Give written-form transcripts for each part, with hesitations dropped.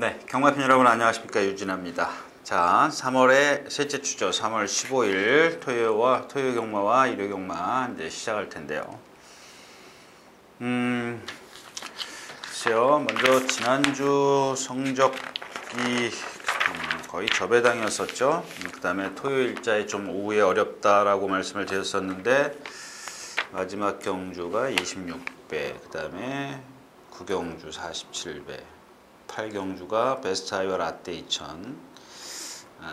네, 경마팬 여러분 안녕하십니까, 유진아입니다. 자, 3월의 셋째 주죠. 3월 15일 토요 경마와 일요 경마 이제 시작할 텐데요. 글쎄요. 먼저 지난주 성적이 거의 저배당이었었죠. 그 다음에 토요일자에 좀 오후에 어렵다라고 말씀을 드렸었는데 마지막 경주가 26배, 그 다음에 9경주 47배, 8경주가 베스트 아이와 라떼 2000,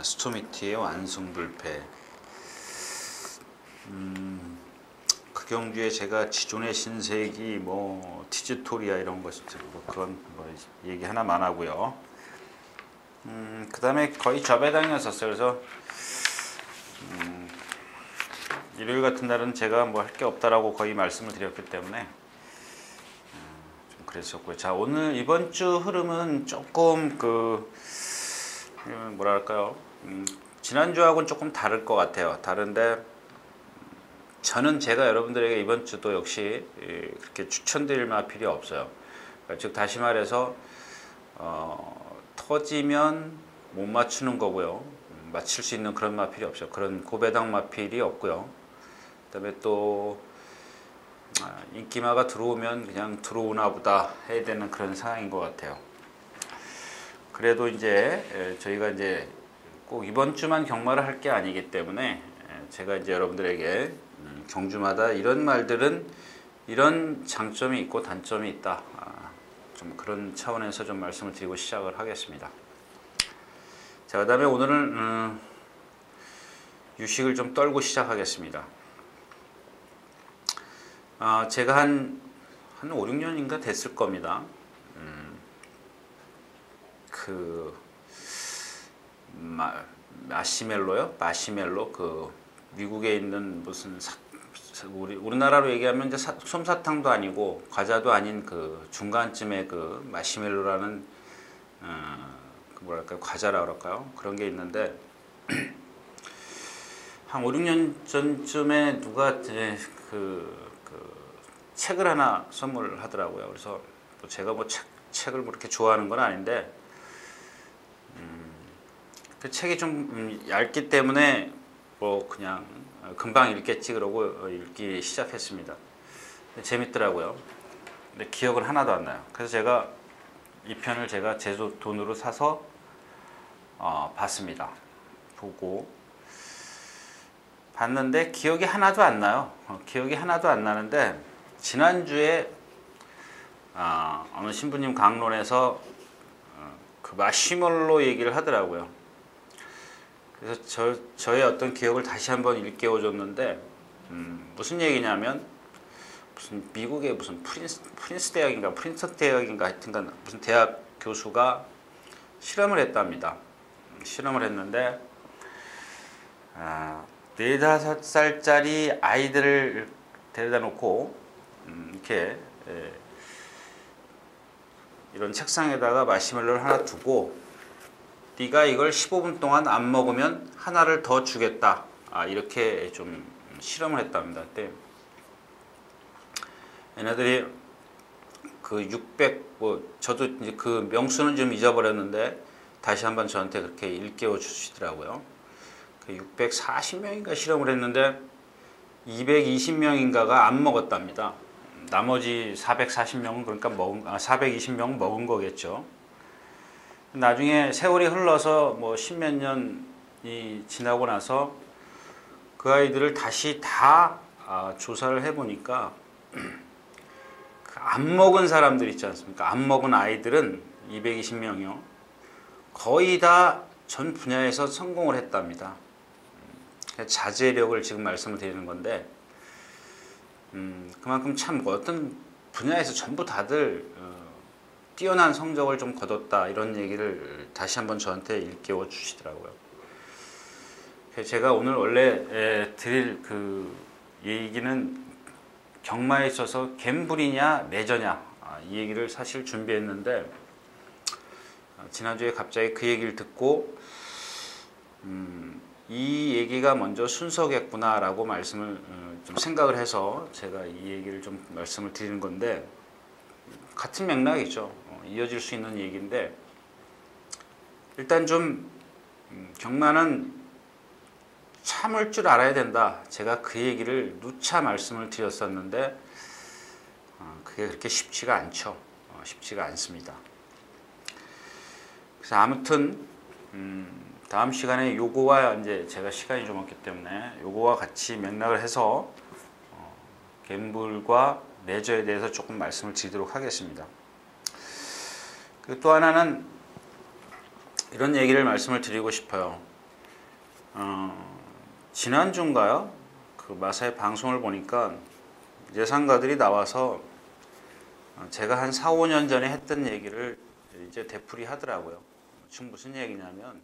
스토미티의 완승불패. 그 경주에 제가 지존의 신세기, 티즈토리아 이런 거 진짜 그런 얘기 하나만 하고요. 그 다음에 거의 저배당이었었어요. 그래서 일요일 같은 날은 제가 할 게 없다라고 거의 말씀을 드렸기 때문에 좀 그랬었고요. 자, 오늘 이번 주 흐름은 조금 뭐랄까요? 지난주하고는 조금 다를 것 같아요. 다른데 저는 제가 여러분들에게 이번 주도 역시 그렇게 추천드릴 마필이 없어요. 그러니까 즉 다시 말해서 터지면 못 맞추는 거고요. 맞출 수 있는 그런 마필이 없어요. 그런 고배당 마필이 없고요. 그다음에 또 인기마가 들어오면 그냥 들어오나 보다 해야 되는 그런 상황인 것 같아요. 그래도 이제 저희가 이제 꼭 이번 주만 경마를 할 게 아니기 때문에 제가 이제 여러분들에게 경주마다 이런 말들은 이런 장점이 있고 단점이 있다. 좀 그런 차원에서 좀 말씀을 드리고 시작을 하겠습니다. 자, 그 다음에 오늘은 유식을 좀 떨고 시작하겠습니다. 제가 한 5, 6년인가 됐을 겁니다. 마시멜로요? 마시멜로, 미국에 있는 무슨 우리나라로 얘기하면 이제 솜사탕도 아니고 과자도 아닌 중간쯤에 마시멜로라는 뭐랄까요, 과자라 그럴까요? 그런 게 있는데 한 5, 6년 전쯤에 누가 책을 하나 선물하더라고요. 그래서 제가 책을 그렇게 좋아하는 건 아닌데 그 책이 좀 얇기 때문에 그냥 금방 읽겠지 그러고 읽기 시작했습니다. 재밌더라고요. 근데 기억은 하나도 안 나요. 그래서 제가 이 편을 제가 제 돈으로 사서 봤습니다. 보고 봤는데 기억이 하나도 안 나요. 기억이 하나도 안 나는데 지난주에 어느 신부님 강론에서 그 마시멜로 얘기를 하더라고요. 그래서 저의 어떤 기억을 다시 한번 일깨워 줬는데 무슨 얘기냐면 무슨 미국의 무슨 프린스 대학인가 프린스턴 대학인가 하여튼간 무슨 대학 교수가 실험을 했답니다. 실험을 했는데 4, 5살짜리 아이들을 데려다 놓고 이렇게 이런 책상에다가 마시멜로를 하나 두고 네가 이걸 15분 동안 안 먹으면 하나를 더 주겠다. 이렇게 좀 실험을 했답니다. 그때 얘네들이 600 저도 이제 그 명수는 좀 잊어버렸는데 다시 한번 저한테 그렇게 일깨워 주시더라고요. 640명인가 실험을 했는데 220명인가가 안 먹었답니다. 나머지 440명은 그러니까 420명은 먹은 거겠죠. 나중에 세월이 흘러서 10몇 년이 지나고 나서 그 아이들을 다시 다 조사를 해보니까 안 먹은 사람들 있지 않습니까? 안 먹은 아이들은 220명이요. 거의 다 전 분야에서 성공을 했답니다. 자제력을 지금 말씀을 드리는 건데 그만큼 참 어떤 분야에서 전부 다들 뛰어난 성적을 좀 거뒀다 이런 얘기를 다시 한번 저한테 일깨워 주시더라고요. 제가 오늘 원래 드릴 얘기는 경마에 있어서 갬블이냐 레저냐 이 얘기를 사실 준비했는데 지난주에 갑자기 그 얘기를 듣고 이 얘기가 먼저 순서겠구나 라고 말씀을 좀 생각을 해서 제가 이 얘기를 좀 말씀을 드리는 건데 같은 맥락이죠. 이어질 수 있는 얘기인데 일단 좀 경마는 참을 줄 알아야 된다. 제가 그 얘기를 누차 말씀을 드렸었는데 그게 그렇게 쉽지가 않죠. 쉽지가 않습니다. 그래서 아무튼 다음 시간에 요거와 이제 제가 시간이 좀 없기 때문에 요거와 같이 맥락을 해서 갬블과 레저에 대해서 조금 말씀을 드리도록 하겠습니다. 그리고 또 하나는 이런 얘기를 말씀을 드리고 싶어요. 지난주인가요? 그 마사의 방송을 보니까 예상가들이 나와서 제가 한 4, 5년 전에 했던 얘기를 이제 되풀이 하더라고요. 지금 무슨 얘기냐면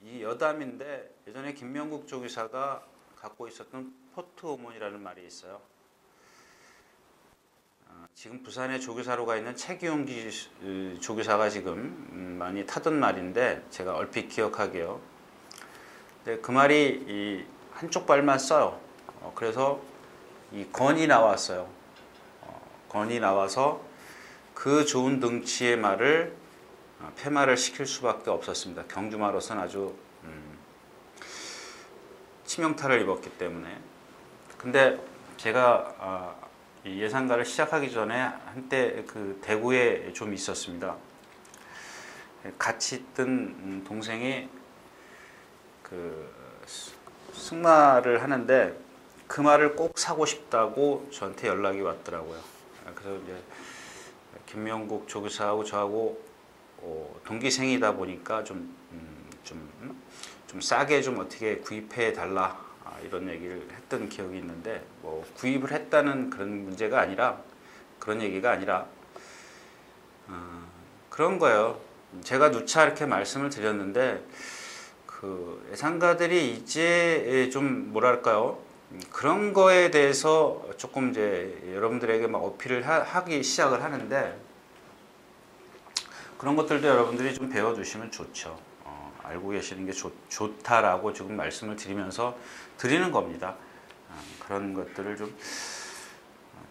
이 여담인데 예전에 김명국 조교사가 갖고 있었던 포트 오몬이라는 말이 있어요. 지금 부산에 조교사로 가 있는 최기용 조교사가 지금 많이 타던 말인데 제가 얼핏 기억하게요. 근데 그 말이 이 한쪽 발만 써요. 그래서 이 건이 나왔어요. 건이 나와서 그 좋은 등치의 말을 폐마를 시킬 수밖에 없었습니다. 경주마로서는 아주 치명타를 입었기 때문에. 근데 제가 이 예상가를 시작하기 전에 한때 그 대구에 좀 있었습니다. 같이 있던 동생이 그 승마를 하는데 그 말을 꼭 사고 싶다고 저한테 연락이 왔더라고요. 그래서 이제 김명국 조교사하고 저하고 동기생이다 보니까 좀 싸게 좀 어떻게 구입해 달라 이런 얘기를 했던 기억이 있는데 뭐 구입을 했다는 그런 문제가 아니라 그런 얘기가 아니라 그런 거예요. 제가 누차 이렇게 말씀을 드렸는데 그 예상가들이 이제 좀 뭐랄까요 그런 거에 대해서 조금 이제 여러분들에게 막 어필을 하기 시작을 하는데 그런 것들도 여러분들이 좀 배워두시면 좋죠. 알고 계시는 게 좋다라고 지금 말씀을 드리면서 드리는 겁니다. 그런 것들을 좀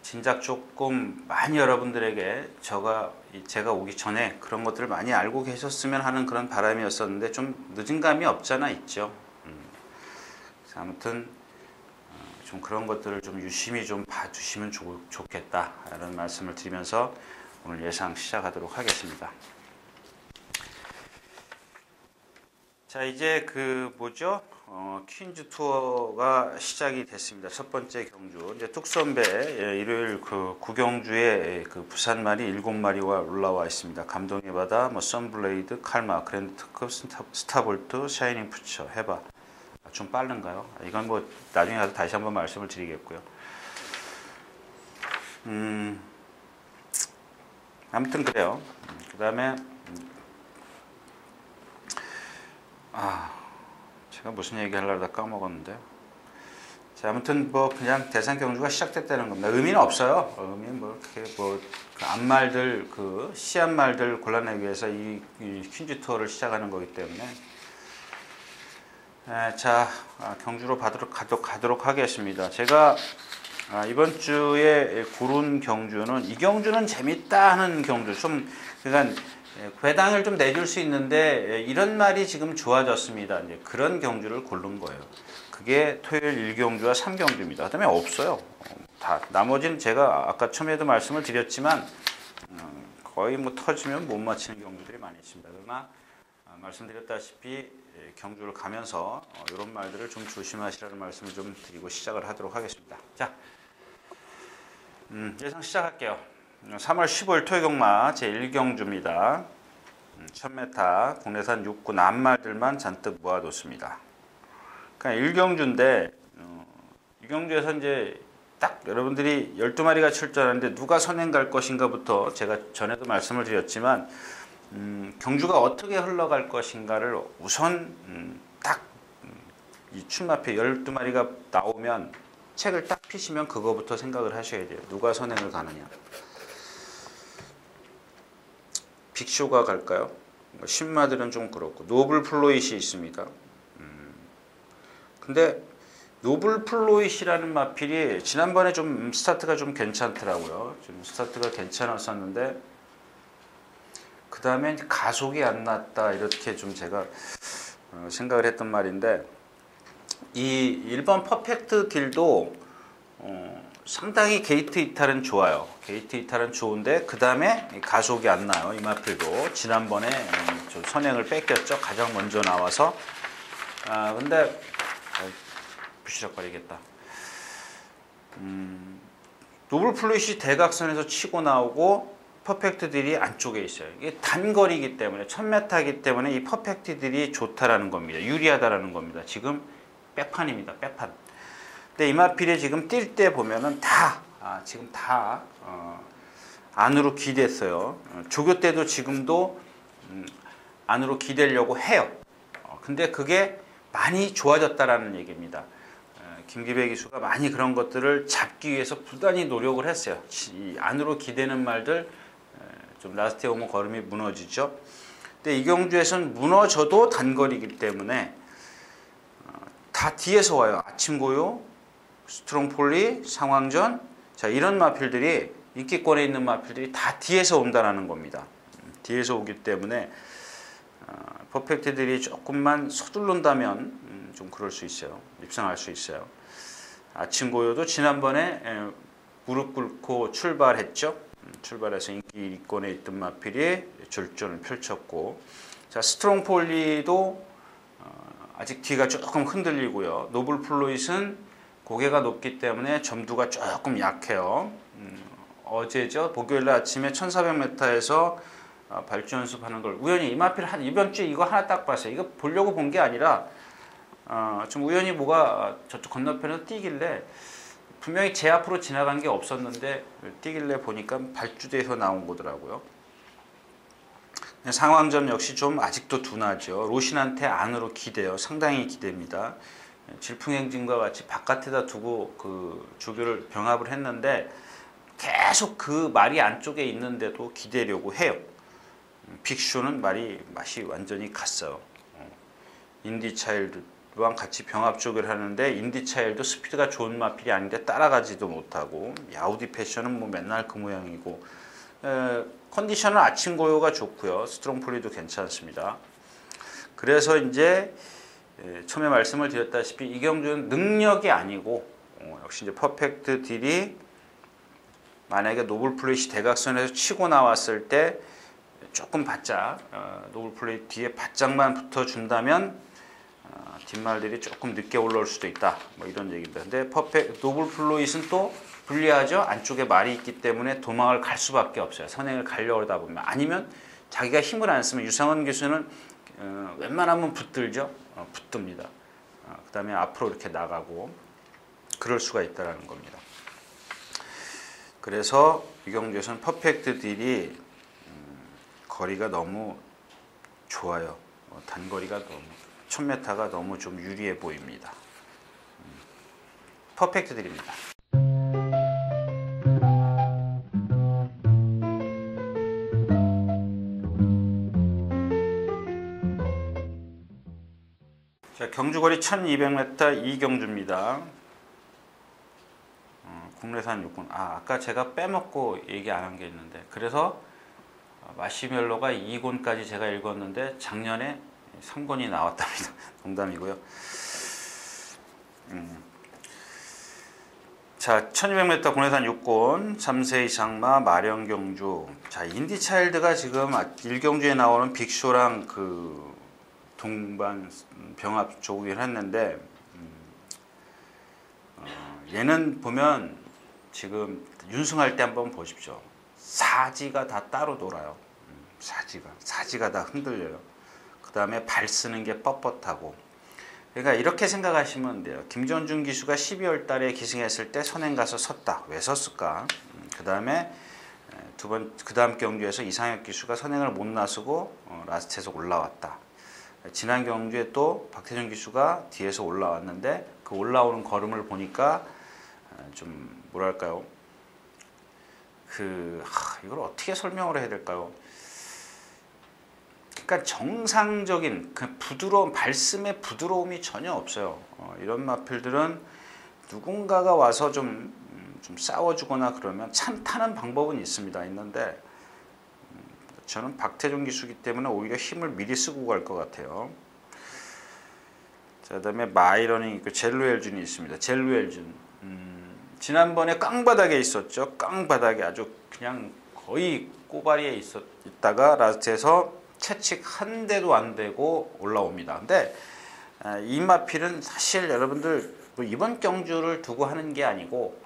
진작 조금 많이 여러분들에게 제가 오기 전에 그런 것들을 많이 알고 계셨으면 하는 그런 바람이었었는데 좀 늦은 감이 없잖아 있죠. 그래서 아무튼 좀 그런 것들을 좀 유심히 좀 봐주시면 좋겠다라는 말씀을 드리면서 오늘 예상 시작하도록 하겠습니다. 자, 이제 그 뭐죠? 퀸즈 투어가 시작이 됐습니다. 첫 번째 경주. 이제 뚝선배 일요일 그 구경주에 그 부산말이 7마리와 올라와 있습니다. 감동의 바다, 뭐 선블레이드, 칼마, 그랜드 특급, 스타볼트, 샤이닝 푸처, 해봐. 좀 빠른가요? 이건 뭐 나중에 가서 다시 한번 말씀을 드리겠고요. 아무튼 그래요. 그 다음에 제가 무슨 얘기 하려다 까먹었는데. 자, 아무튼 뭐 그냥 대상 경주가 시작됐다는 겁니다. 의미는 없어요. 의미는 뭐 이렇게 뭐 그 앞말들 그 씨앗말들 골라내기 위해서 이 퀸즈 투어를 시작하는 거기 때문에. 자, 경주로 가도록 하겠습니다. 제가 이번 주에 고른 경주는 이 경주는 재밌다 하는 경주 좀 그러니까 배당을 좀 내줄 수 있는데 이런 말이 지금 좋아졌습니다. 이제 그런 경주를 고른 거예요. 그게 토요일 1경주와 3경주입니다. 그다음에 없어요. 다 나머지는 제가 아까 처음에도 말씀을 드렸지만 거의 뭐 터지면 못 맞히는 경주들이 많이 있습니다. 그러나 말씀드렸다시피 경주를 가면서 이런 말들을 좀 조심하시라는 말씀을 좀 드리고 시작을 하도록 하겠습니다. 자, 예상 시작할게요. 3월 15일 토요경마 제1경주입니다. 1000m 국내산 6군 앞말들만 잔뜩 모아뒀습니다. 그러니까 1경주인데 이 경주에서 이제 딱 여러분들이 12마리가 출전하는데 누가 선행 갈 것인가부터 제가 전에도 말씀을 드렸지만 경주가 어떻게 흘러갈 것인가를 우선 딱 이 춤앞에 12마리가 나오면 책을 딱 피시면 그거부터 생각을 하셔야 돼요. 누가 선행을 가느냐. 빅쇼가 갈까요? 신마들은 좀 그렇고 노블 플로잇이 있습니까? 근데 노블 플로잇이라는 마필이 지난번에 좀 스타트가 좀 괜찮더라고요. 좀 스타트가 괜찮았었는데 그 다음에 가속이 안 났다 이렇게 좀 제가 생각을 했던 말인데 이 1번 퍼펙트 딜도 상당히 게이트 이탈은 좋아요. 게이트 이탈은 좋은데 그 다음에 가속이 안 나요. 이 마필도 지난번에 좀 선행을 뺏겼죠. 가장 먼저 나와서 근데 부시럭거리겠다. 노블 플루잇이 대각선에서 치고 나오고 퍼펙트 딜이 안쪽에 있어요. 이게 단거리이기 때문에 1000m이기 때문에 이 퍼펙트 딜이 좋다라는 겁니다. 유리하다라는 겁니다. 지금 백판입니다. 백판. 근데 이마필이 지금 뛸 때 보면은 지금 다 안으로 기댔어요. 조교 때도 지금도 안으로 기대려고 해요. 근데 그게 많이 좋아졌다라는 얘기입니다. 김기배 기수가 많이 그런 것들을 잡기 위해서 부단히 노력을 했어요. 이 안으로 기대는 말들 좀 라스트에 오면 걸음이 무너지죠. 근데 이경주에서는 무너져도 단거리이기 때문에 다 뒤에서 와요. 아침고요, 스트롱폴리, 상황전, 자 이런 마필들이 인기권에 있는 마필들이 다 뒤에서 온다라는 겁니다. 뒤에서 오기 때문에 퍼펙트들이 조금만 서두른다면 좀 그럴 수 있어요. 입상할 수 있어요. 아침고요도 지난번에 무릎 꿇고 출발했죠. 출발해서 인기권에 있던 마필이 절전을 펼쳤고, 자 스트롱폴리도 아직 뒤가 조금 흔들리고요. 노블 플루잇은 고개가 높기 때문에 점두가 조금 약해요. 어제죠. 목요일날 아침에 1400m에서 발주 연습하는 걸 우연히 이마필 이번 주에 이거 하나 딱 봤어요. 이거 보려고 본 게 아니라 좀 우연히 뭐가 저쪽 건너편에서 뛰길래 분명히 제 앞으로 지나간 게 없었는데 뛰길래 보니까 발주대에서 나온 거더라고요. 상황점 역시 좀 아직도 둔하죠. 로신한테 안으로 기대요. 상당히 기대입니다. 질풍행진과 같이 바깥에다 두고 그 조교를 병합을 했는데 계속 그 말이 안쪽에 있는데도 기대려고 해요. 빅쇼는 맛이 완전히 갔어요. 인디차일드랑 같이 병합 조교를 하는데 인디차일드 스피드가 좋은 마필이 아닌데 따라가지도 못하고, 야우디 패션은 뭐 맨날 그 모양이고, 컨디션은 아침 고요가 좋고요. 스트롱폴리도 괜찮습니다. 그래서 이제 처음에 말씀을 드렸다시피 이경주는 능력이 아니고 역시 이제 퍼펙트 딜이 만약에 노블 플루잇이 대각선에서 치고 나왔을 때 조금 바짝 노블 플루잇 뒤에 바짝만 붙어준다면 뒷말들이 조금 늦게 올라올 수도 있다. 뭐 이런 얘기입니다. 근데 노블 플루잇은 또 불리하죠. 안쪽에 말이 있기 때문에 도망을 갈 수밖에 없어요. 선행을 가려고 하다 보면. 아니면 자기가 힘을 안 쓰면 유상원 교수는 웬만하면 붙들죠. 붙듭니다. 그 다음에 앞으로 이렇게 나가고 그럴 수가 있다는 겁니다. 그래서 이경주에서는 퍼펙트 딜이 거리가 너무 좋아요. 단거리가 너무 1000m가 너무 좀 유리해 보입니다. 퍼펙트 딜입니다. 자, 경주거리 1200m 이경주입니다. 국내산 육군. 아까 제가 빼먹고 얘기 안 한 게 있는데, 그래서 마시멜로가 2권까지 제가 읽었는데 작년에 3권이 나왔답니다. 농담이고요. 자, 1200m 국내산 육군 3세 이상마 마령경주. 자, 인디차일드가 지금 일경주에 나오는 빅쇼랑 그 동반 병합 조우기를 했는데 얘는 보면 지금 윤승할 때 한번 보십시오. 사지가 다 따로 놀아요. 사지가 다 흔들려요. 그 다음에 발 쓰는 게 뻣뻣하고. 그러니까 이렇게 생각하시면 돼요. 김전중 기수가 12월 달에 기승했을 때 선행 가서 섰다. 왜 섰을까? 그 다음에 그 다음 경주에서 이상혁 기수가 선행을 못 나서고 라스트에서 올라왔다. 지난 경주에 또 박태준 기수가 뒤에서 올라왔는데 그 올라오는 걸음을 보니까 좀 뭐랄까요? 이걸 어떻게 설명을 해야 될까요? 그러니까 정상적인 그 부드러운 발씀의 부드러움이 전혀 없어요. 이런 마필들은 누군가가 와서 좀 싸워주거나 그러면 참 타는 방법은 있는데 저는 박태종 기수기 때문에 오히려 힘을 미리 쓰고 갈 것 같아요. 자, 그다음에 마이러닝 있고 젤루엘준이 있습니다. 젤루엘준. 지난번에 깡바닥에 있었죠. 깡바닥에 아주 그냥 거의 꼬바리에 있다가 라스트에서 채찍 한 대도 안 되고 올라옵니다. 근데 이 마필은 사실 여러분들 뭐 이번 경주를 두고 하는 게 아니고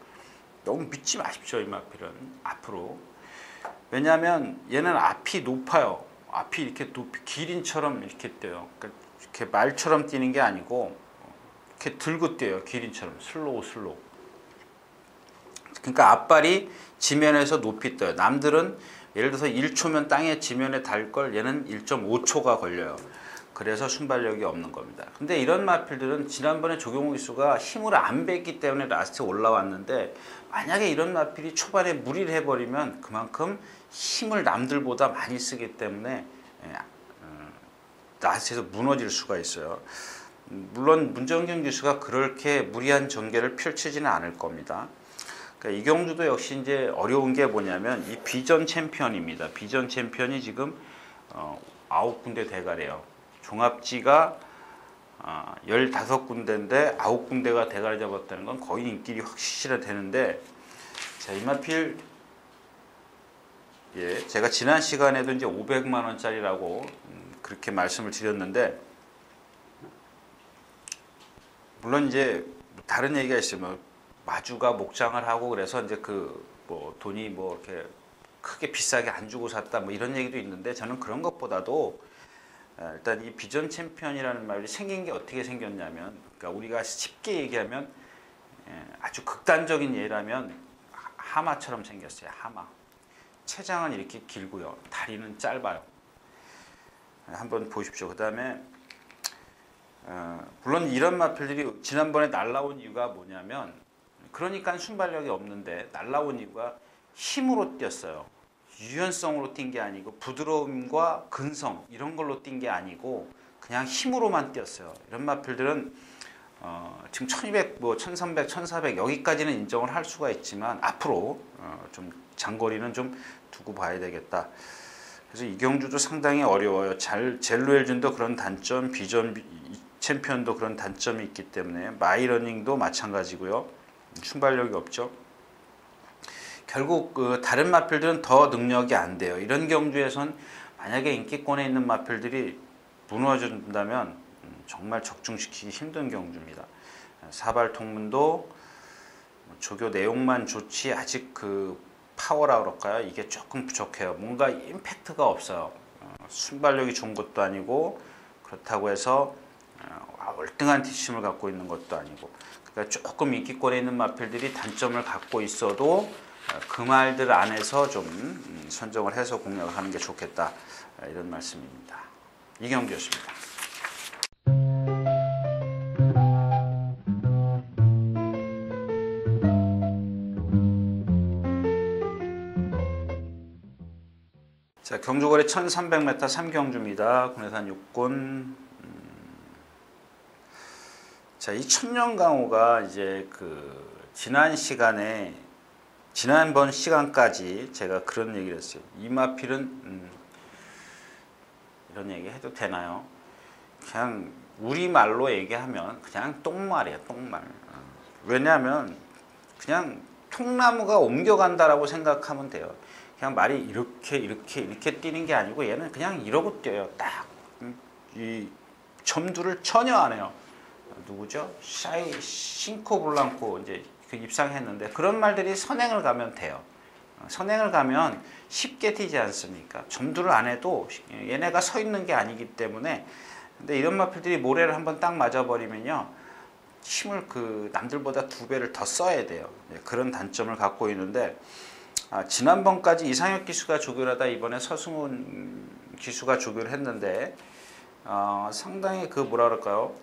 너무 믿지 마십시오. 이 마필은 앞으로. 왜냐하면 얘는 앞이 높아요. 앞이 이렇게 높이 기린처럼 이렇게 뛰어요. 그러니까 이렇게 말처럼 뛰는 게 아니고 이렇게 들고 뛰어요. 기린처럼 슬로우. 그러니까 앞발이 지면에서 높이 떠요. 남들은 예를 들어서 1초면 땅에 지면에 닿을 걸 얘는 1.5초가 걸려요. 그래서 순발력이 없는 겁니다. 근데 이런 마필들은 지난번에 조경호 기수가 힘을 안 뺐기 때문에 라스트에 올라왔는데 만약에 이런 마필이 초반에 무리를 해버리면 그만큼 힘을 남들보다 많이 쓰기 때문에 라스트에서 무너질 수가 있어요. 물론 문정균 기수가 그렇게 무리한 전개를 펼치지는 않을 겁니다. 그러니까 이 경주도 역시 이제 어려운 게 뭐냐면 이 비전 챔피언입니다. 비전 챔피언이 지금 9군데 대가래요. 종합지가 15군데인데 9군데가 대가리 잡았다는 건 거의 인기리 확실히 되는데, 자, 이 마필 제가 지난 시간에도 이제 500만 원짜리라고 그렇게 말씀을 드렸는데, 물론 이제 다른 얘기가 있어요. 뭐 마주가 목장을 하고 그래서 이제 뭐 돈이 뭐 이렇게 크게 비싸게 안 주고 샀다 뭐 이런 얘기도 있는데, 저는 그런 것보다도 일단 이 비전 챔피언이라는 말이 생긴 게 어떻게 생겼냐면, 그러니까 우리가 쉽게 얘기하면 아주 극단적인 예라면 하마처럼 생겼어요. 하마. 체장은 이렇게 길고요. 다리는 짧아요. 한번 보십시오. 그 다음에 물론 이런 마필들이 지난번에 날라온 이유가 뭐냐면, 그러니까 순발력이 없는데 날라온 이유가 힘으로 뛰었어요. 유연성으로 뛴 게 아니고 부드러움과 근성 이런 걸로 뛴 게 아니고 그냥 힘으로만 뛰었어요. 이런 마필들은 지금 1200, 뭐 1300, 1400 여기까지는 인정을 할 수가 있지만 앞으로 좀 장거리는 좀 두고 봐야 되겠다. 그래서 이 경주도 상당히 어려워요. 젤루엘준도 그런 단점, 비전 챔피언도 그런 단점이 있기 때문에 마이러닝도 마찬가지고요. 순발력이 없죠. 결국 다른 마필들은 더 능력이 안 돼요. 이런 경주에선 만약에 인기권에 있는 마필들이 무너진다면 정말 적중시키기 힘든 경주입니다. 사발통문도 조교 내용만 좋지 아직 파워라 그럴까요? 이게 조금 부족해요. 뭔가 임팩트가 없어요. 순발력이 좋은 것도 아니고 그렇다고 해서 월등한 뒷심을 갖고 있는 것도 아니고, 그러니까 조금 인기권에 있는 마필들이 단점을 갖고 있어도 그 말들 안에서 좀 선정을 해서 공략을 하는 게 좋겠다, 이런 말씀입니다. 이경규였습니다. 자, 경주거리 1300m 3경주입니다. 군해산 6군. 자, 이 천년강호가 이제 지난번 시간까지 제가 그런 얘기를 했어요. 이 마필은 이런 얘기 해도 되나요? 그냥 우리말로 얘기하면 그냥 똥말이에요. 똥말. 왜냐하면 그냥 통나무가 옮겨간다라고 생각하면 돼요. 그냥 말이 이렇게 뛰는 게 아니고 얘는 그냥 이러고 뛰어요. 딱 이 점두를 전혀 안 해요. 누구죠? 싱코 블랑코 이제 입상했는데, 그런 말들이 선행을 가면 돼요. 선행을 가면 쉽게 뛰지 않습니까? 점두를 안 해도 얘네가 서 있는 게 아니기 때문에. 근데 이런 마필들이 모래를 한번 딱 맞아버리면요, 힘을 남들보다 2배를 더 써야 돼요. 그런 단점을 갖고 있는데, 지난번까지 이상혁 기수가 조교를 하다 이번에 서승훈 기수가 조교를 했는데, 상당히 뭐라 그럴까요?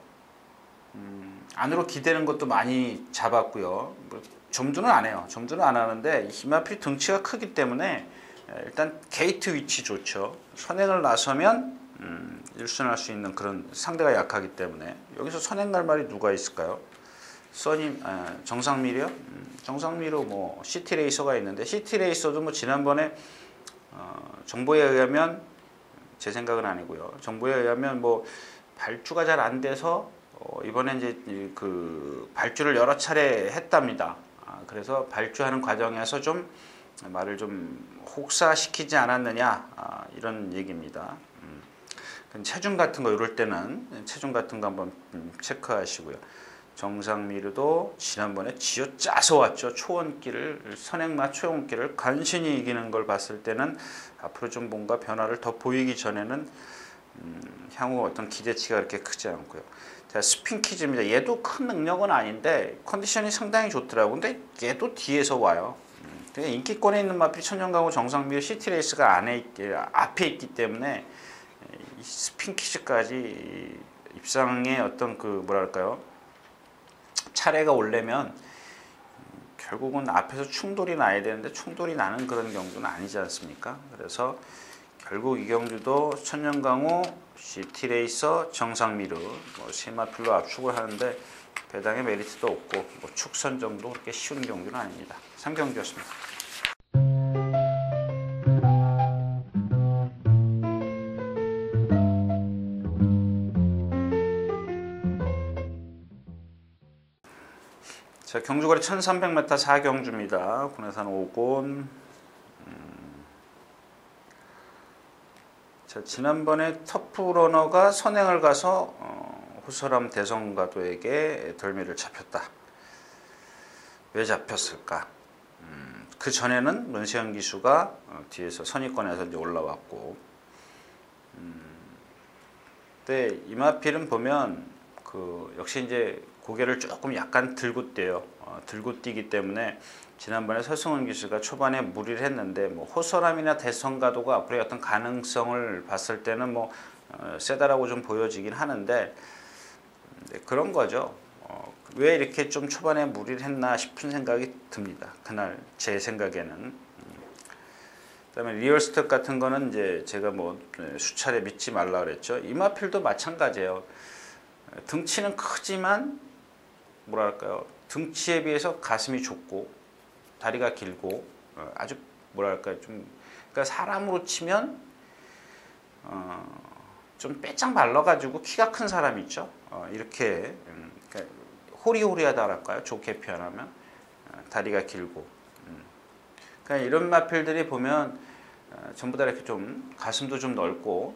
안으로 기대는 것도 많이 잡았고요. 점두는 안 해요. 점두는 안 하는데 히마필 등치가 크기 때문에 일단 게이트 위치 좋죠. 선행을 나서면 일순할 수 있는 그런, 상대가 약하기 때문에. 여기서 선행 갈 말이 누가 있을까요? 정상미려? 정상미로 뭐 시티레이서가 있는데, 시티레이서도 뭐 지난번에 정보에 의하면 제 생각은 아니고요. 정보에 의하면 뭐 발주가 잘 안 돼서 이번에 이제 그 발주를 여러 차례 했답니다. 그래서 발주하는 과정에서 좀 말을 좀 혹사시키지 않았느냐 이런 얘기입니다. 체중 같은 거 이럴 때는 체중 같은 거 한번 체크하시고요. 정상미르도 지난번에 쥐어짜서 왔죠. 초원길을 선행마 초원길을 간신히 이기는 걸 봤을 때는 앞으로 좀 뭔가 변화를 더 보이기 전에는 향후 어떤 기대치가 그렇게 크지 않고요. 자, 스핑키즈입니다. 얘도 큰 능력은 아닌데 컨디션이 상당히 좋더라고요. 근데 얘도 뒤에서 와요. 인기권에 있는 마필 천연강호 정상미르 시티레이스가 앞에 있기 때문에 이 스핑키즈까지 입상의 어떤 그 뭐랄까요, 차례가 오려면 결국은 앞에서 충돌이 나야 되는데 충돌이 나는 그런 경주는 아니지 않습니까? 그래서 결국 이 경주도 천연강호, 시티레이서, 정상미르 세 마필로 압축을 하는데 배당의 메리트도 없고 축선 정도 그렇게 쉬운 경주는 아닙니다. 3경주였습니다. 자, 경주거리 1300m 4경주입니다. 군해산 5곤. 자, 지난번에 터프러너가 선행을 가서 호서람 대성가도에게 덜미를 잡혔다. 왜 잡혔을까? 그 전에는 문세영 기수가 뒤에서 선의권에서 이제 올라왔고, 근데 이마필은 보면 역시 이제 고개를 조금 약간 들고 뛰어요. 들고 뛰기 때문에 지난번에 서승원 기수가 초반에 무리를 했는데 호서람이나 대성가도가 앞으로의 어떤 가능성을 봤을 때는 세다라고 좀 보여지긴 하는데 그런 거죠. 왜 이렇게 좀 초반에 무리를 했나 싶은 생각이 듭니다. 그날 제 생각에는. 그다음에 리얼스텝 같은 거는 이제 제가 수차례 믿지 말라 그랬죠. 이마필도 마찬가지예요. 등치는 크지만 뭐랄까요, 등치에 비해서 가슴이 좁고 다리가 길고 아주 뭐랄까요, 좀 그러니까 사람으로 치면 좀 빼짝 말라가지고 키가 큰 사람 있죠. 이렇게 그러니까 호리호리하다랄까요, 좋게 표현하면 다리가 길고 그러니까 이런 마필들이 보면 전부 다 이렇게 좀 가슴도 좀 넓고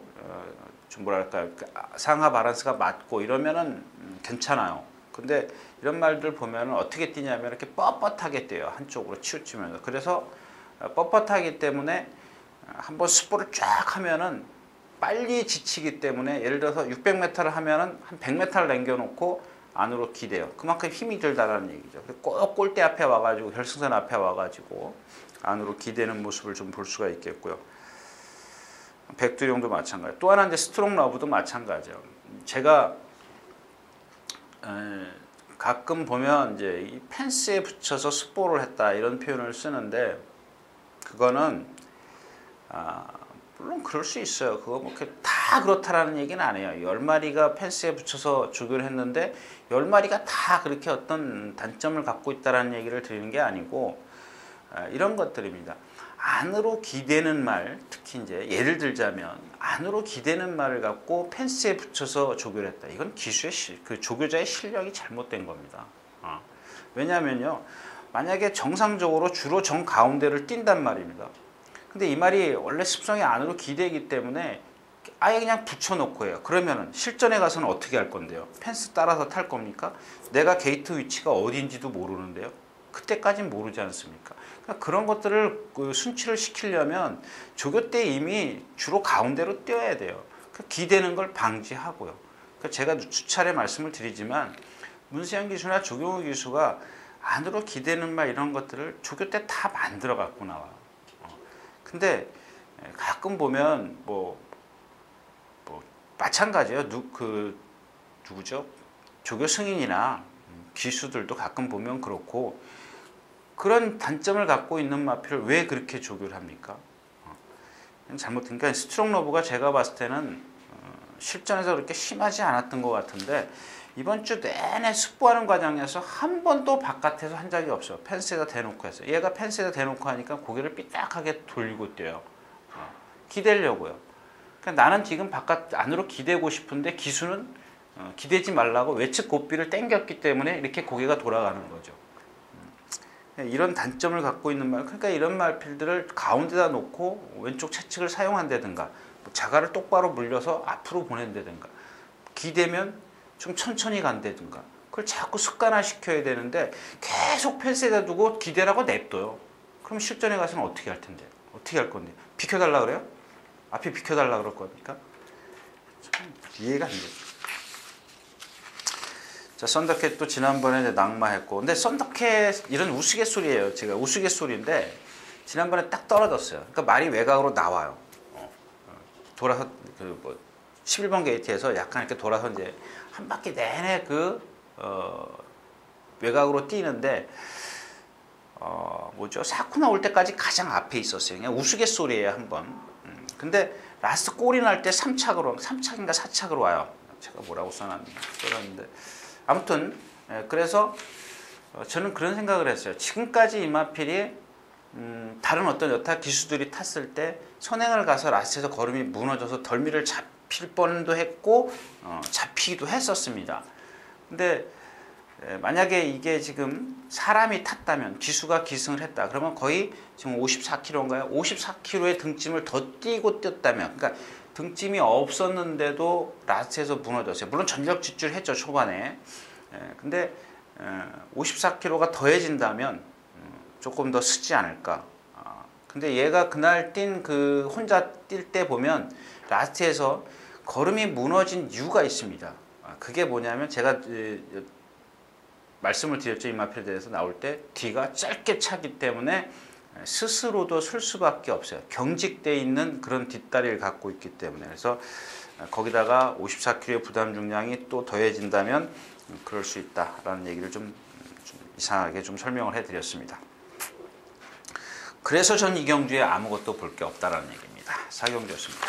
좀 뭐랄까요, 상하 바란스가 맞고 이러면은 괜찮아요. 근데 이런 말들 보면 어떻게 뛰냐면 이렇게 뻣뻣하게 뛰어요. 한쪽으로 치우치면서. 그래서 뻣뻣하기 때문에 한번 스포를 쫙 하면은 빨리 지치기 때문에 예를 들어서 600m를 하면은 한 100m를 남겨놓고 안으로 기대요. 그만큼 힘이 들다라는 얘기죠. 꼭 골대 앞에 와가지고 결승선 앞에 와가지고 안으로 기대는 모습을 좀 볼 수가 있겠고요. 백두룡도 마찬가지. 또 하나 이제 스트롱 러브도 마찬가지예요. 제가 가끔 보면 이제 이 펜스에 붙여서 스포를 했다 이런 표현을 쓰는데 그거는 물론 그럴 수 있어요. 그거 그렇게 다 그렇다라는 얘기는 아니에요. 10마리가 펜스에 붙여서 조교를 했는데 10마리가 다 그렇게 어떤 단점을 갖고 있다라는 얘기를 드리는 게 아니고 이런 것들입니다. 안으로 기대는 말, 특히 이제 예를 들자면 안으로 기대는 말을 갖고 펜스에 붙여서 조교를 했다. 이건 기수의 그 조교자의 실력이 잘못된 겁니다. 왜냐하면요, 만약에 정상적으로 주로 정 가운데를 뛴단 말입니다. 근데 이 말이 원래 습성이 안으로 기대이기 때문에 아예 그냥 붙여놓고 해요. 그러면은 실전에 가서는 어떻게 할 건데요? 펜스 따라서 탈 겁니까? 내가 게이트 위치가 어딘지도 모르는데요. 그때까진 모르지 않습니까? 그러니까 그런 것들을 순치를 시키려면 조교 때 이미 주로 가운데로 뛰어야 돼요. 그러니까 기대는 걸 방지하고요. 그러니까 제가 수차례 말씀을 드리지만 문세영 기수나 조경호 기수가 안으로 기대는 말 이런 것들을 조교 때 다 만들어 갖고 나와요. 근데 가끔 보면 마찬가지예요. 누구죠? 조교 승인이나 기수들도 가끔 보면 그렇고 그런 단점을 갖고 있는 마필을 왜 그렇게 조교를 합니까? 잘못된 게 스트롱 러브가 제가 봤을 때는 실전에서 그렇게 심하지 않았던 것 같은데 이번 주 내내 스포하는 과정에서 한 번도 바깥에서 한 적이 없어요. 펜스에다 대놓고 했어요. 얘가 펜스에다 대놓고 하니까 고개를 삐딱하게 돌리고 뛰어요. 기대려고요. 그러니까 나는 지금 바깥 안으로 기대고 싶은데 기수는 기대지 말라고 외측 고삐를 당겼기 때문에 이렇게 고개가 돌아가는 거죠. 이런 단점을 갖고 있는 말, 그러니까 이런 말필들을 가운데다 놓고 왼쪽 채측을 사용한다든가 자갈을 똑바로 물려서 앞으로 보낸다든가 기대면 좀 천천히 간다든가 그걸 자꾸 습관화 시켜야 되는데 계속 펜스에다 두고 기대라고 냅둬요. 그럼 실전에 가서는 어떻게 할 텐데? 어떻게 할 건데? 비켜달라 그래요? 앞에 비켜달라 그럴 겁니까? 참 이해가 안 되죠. 자, 썬더캣도 지난번에 이제 낙마했고, 근데 썬더캣 이런 우스갯소리예요. 제가 우스갯소리인데 지난번에 딱 떨어졌어요. 그러니까 말이 외곽으로 나와요. 돌아서 그 11번 게이트에서 약간 이렇게 돌아서 이제 한 바퀴 내내 외곽으로 뛰는데 뭐죠? 사쿠 나올 때까지 가장 앞에 있었어요. 그냥 우스갯소리예요, 한번. 근데 라스트 골이 날 때 3착인가 4착으로 와요. 제가 뭐라고 써놨는데 아무튼 그래서 저는 그런 생각을 했어요. 지금까지 이마필이 다른 어떤 여타 기수들이 탔을 때 선행을 가서 라스트에서 걸음이 무너져서 덜미를 잡힐 뻔도 했고 잡히기도 했었습니다. 근데 만약에 이게 지금 사람이 탔다면 기수가 기승을 했다 그러면 거의 지금 54km인가요? 54km의 등짐을 더 뛰고 뛰었다면, 그러니까 등짐이 없었는데도 라스트에서 무너졌어요. 물론 전력 질주했죠 초반에. 근데 54km가 더해진다면 조금 더 쓰지 않을까. 근데 얘가 그날 뛴 그 혼자 뛸 때 보면 라스트에서 걸음이 무너진 이유가 있습니다. 그게 뭐냐면 제가 말씀을 드렸죠. 이마필에 대해서 나올 때 뒤가 짧게 차기 때문에 스스로도 쓸 수밖에 없어요. 경직되어 있는 그런 뒷다리를 갖고 있기 때문에. 그래서 거기다가 54kg의 부담 중량이 또 더해진다면 그럴 수 있다라는 얘기를 좀 이상하게 좀 설명을 해드렸습니다. 그래서 전 이 경주에 아무것도 볼 게 없다라는 얘기입니다. 사경주였습니다.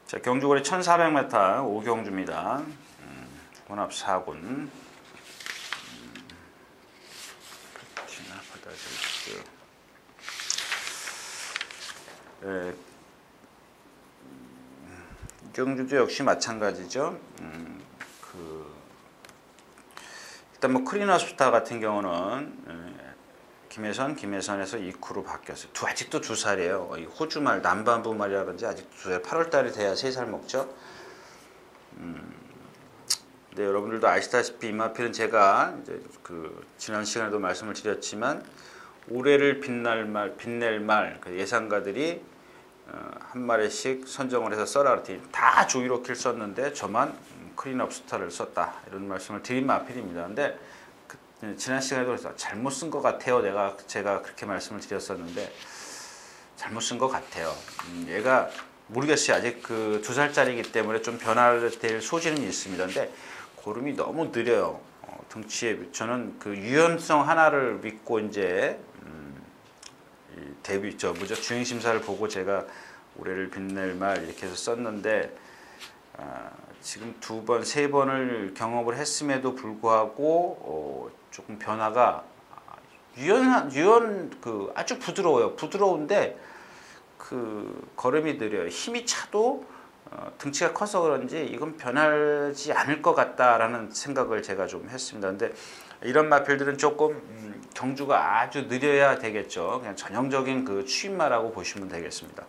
자, 경주거리 1400m 5경주입니다. 혼합 4군. 경주도 역시 마찬가지죠. 일단 뭐 크리너스타 같은 경우는 김혜선에서 2쿠로 바뀌었어요. 아직도 2살이에요. 호주 말 남반부 말이라든지 아직도 2살. 8월달이 돼야 3살 먹죠. 네, 여러분들도 아시다시피 이마필은 제가 이제 지난 시간에도 말씀을 드렸지만 올해를 빛낼 말 예상가들이 한 마리씩 선정을 해서 써라 그랬더니 다 조이로키를 썼는데 저만 크리너스타를 썼다 이런 말씀을 드린 마필입니다. 근데 지난 시간에도 그래서 잘못 쓴 것 같아요. 제가 그렇게 말씀을 드렸었는데 잘못 쓴 것 같아요. 얘가 모르겠어요. 아직 2살짜리이기 때문에 좀 변화될 소지는 있습니다. 근데 걸음이 너무 느려요. 등치에 저는 유연성 하나를 믿고 이제 주행 심사를 보고 제가 올해를 빛낼 말 이렇게 해서 썼는데 지금 2번, 3번을 경험을 했음에도 불구하고 조금 변화가 아주 부드러워요. 부드러운데 걸음이 느려요. 힘이 차도 등치가 커서 그런지 이건 변하지 않을 것 같다라는 생각을 제가 좀 했습니다. 근데 이런 마필들은 조금 경주가 아주 느려야 되겠죠. 그냥 전형적인 추임마라고 보시면 되겠습니다.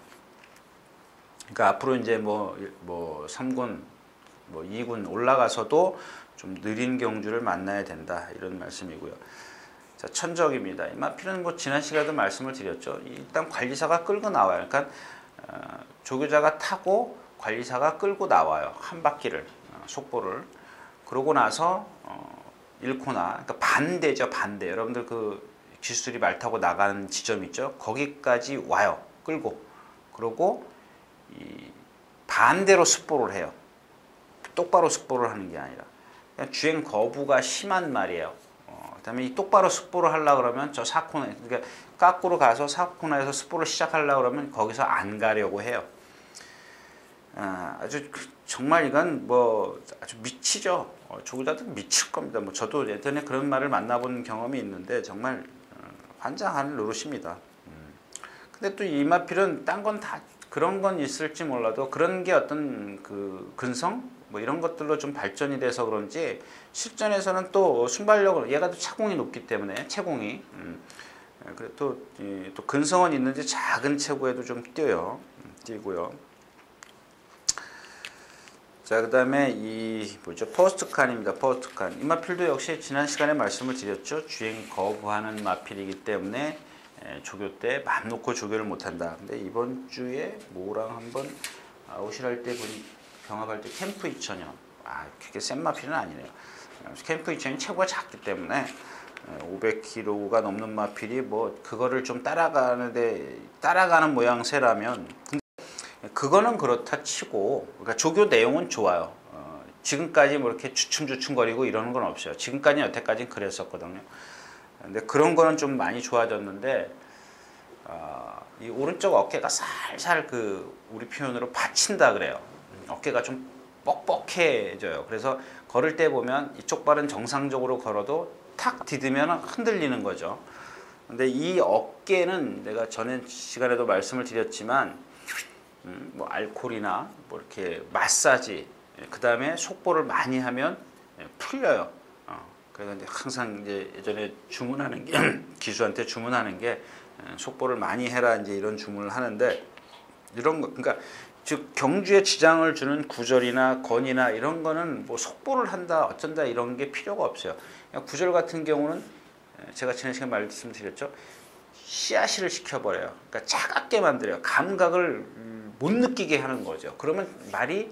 그러니까 앞으로 이제 뭐 3군, 2군 올라가서도 좀 느린 경주를 만나야 된다 이런 말씀이고요. 자, 천적입니다. 이 마필은 지난 시간에도 말씀을 드렸죠. 일단 관리사가 끌고 나와요. 그러니까 조교자가 타고 관리사가 끌고 나와요. 한 바퀴를 속보를. 그러고 나서 1코나 그러니까 반대죠. 반대. 여러분들 기수들이 말 타고 나가는 지점 있죠. 거기까지 와요. 끌고. 그러고 반대로 습보를 해요. 똑바로 습보를 하는 게 아니라 그냥 주행 거부가 심한 말이에요. 그다음에 이 똑바로 습보를 하려고 그러면 저 4코너 그러니까 깎으로 가서 4코너에서 습보를 시작하려고 그러면 거기서 안 가려고 해요. 아주 정말 이건 뭐 아주 미치죠. 조구자들 미칠 겁니다. 뭐 저도 예전에 그런 말을 만나본 경험이 있는데 정말 환장하는 노릇입니다. 근데 또 이마필은 딴 건 다 그런 건 있을지 몰라도 그런 게 어떤 그 근성 뭐 이런 것들로 좀 발전이 돼서 그런지 실전에서는 또 순발력을 얘가 또 차공이 높기 때문에 채공이 그리고 또 근성은 있는지 작은 체구에도 좀 뛰고요. 자, 그 다음에 이 뭐죠? 포스트칸입니다. 포스트칸. 이 마필도 역시 지난 시간에 말씀을 드렸죠. 주행 거부하는 마필이기 때문에 조교 때 맘 놓고 조교를 못한다. 근데 이번 주에 뭐랑 한번 아웃을 할 때 보니 병합할 때 캠프 2000년. 그게 센 마필은 아니네요. 캠프 2000이 체구가 작기 때문에 500kg가 넘는 마필이 뭐 그거를 좀 따라가는 모양새라면 그거는 그렇다 치고 그러니까 조교 내용은 좋아요. 지금까지 뭐 이렇게 주춤주춤거리고 이러는 건 없어요. 지금까지 여태까지는 그랬었거든요. 근데 그런 거는 좀 많이 좋아졌는데 이 오른쪽 어깨가 살살 우리 표현으로 받친다 그래요. 어깨가 좀 뻑뻑해져요. 그래서 걸을 때 보면 이쪽 발은 정상적으로 걸어도 탁 디디면 흔들리는 거죠. 근데 이 어깨는 내가 전에 시간에도 말씀을 드렸지만 뭐 알코올이나 뭐 이렇게 마사지 그 다음에 속보를 많이 하면 풀려요. 그래서 이제 항상 이제 예전에 주문하는 게 기수한테 주문하는 게 속보를 많이 해라 이제 이런 주문을 하는데 이런 거 그러니까 즉 경주에 지장을 주는 구절이나 건이나 이런 거는 뭐 속보를 한다 어쩐다 이런 게 필요가 없어요. 구절 같은 경우는 제가 지난 시간에 말씀드렸죠. 씨앗을 시켜버려요. 그러니까 차갑게 만들어요. 감각을 못 느끼게 하는 거죠. 그러면 말이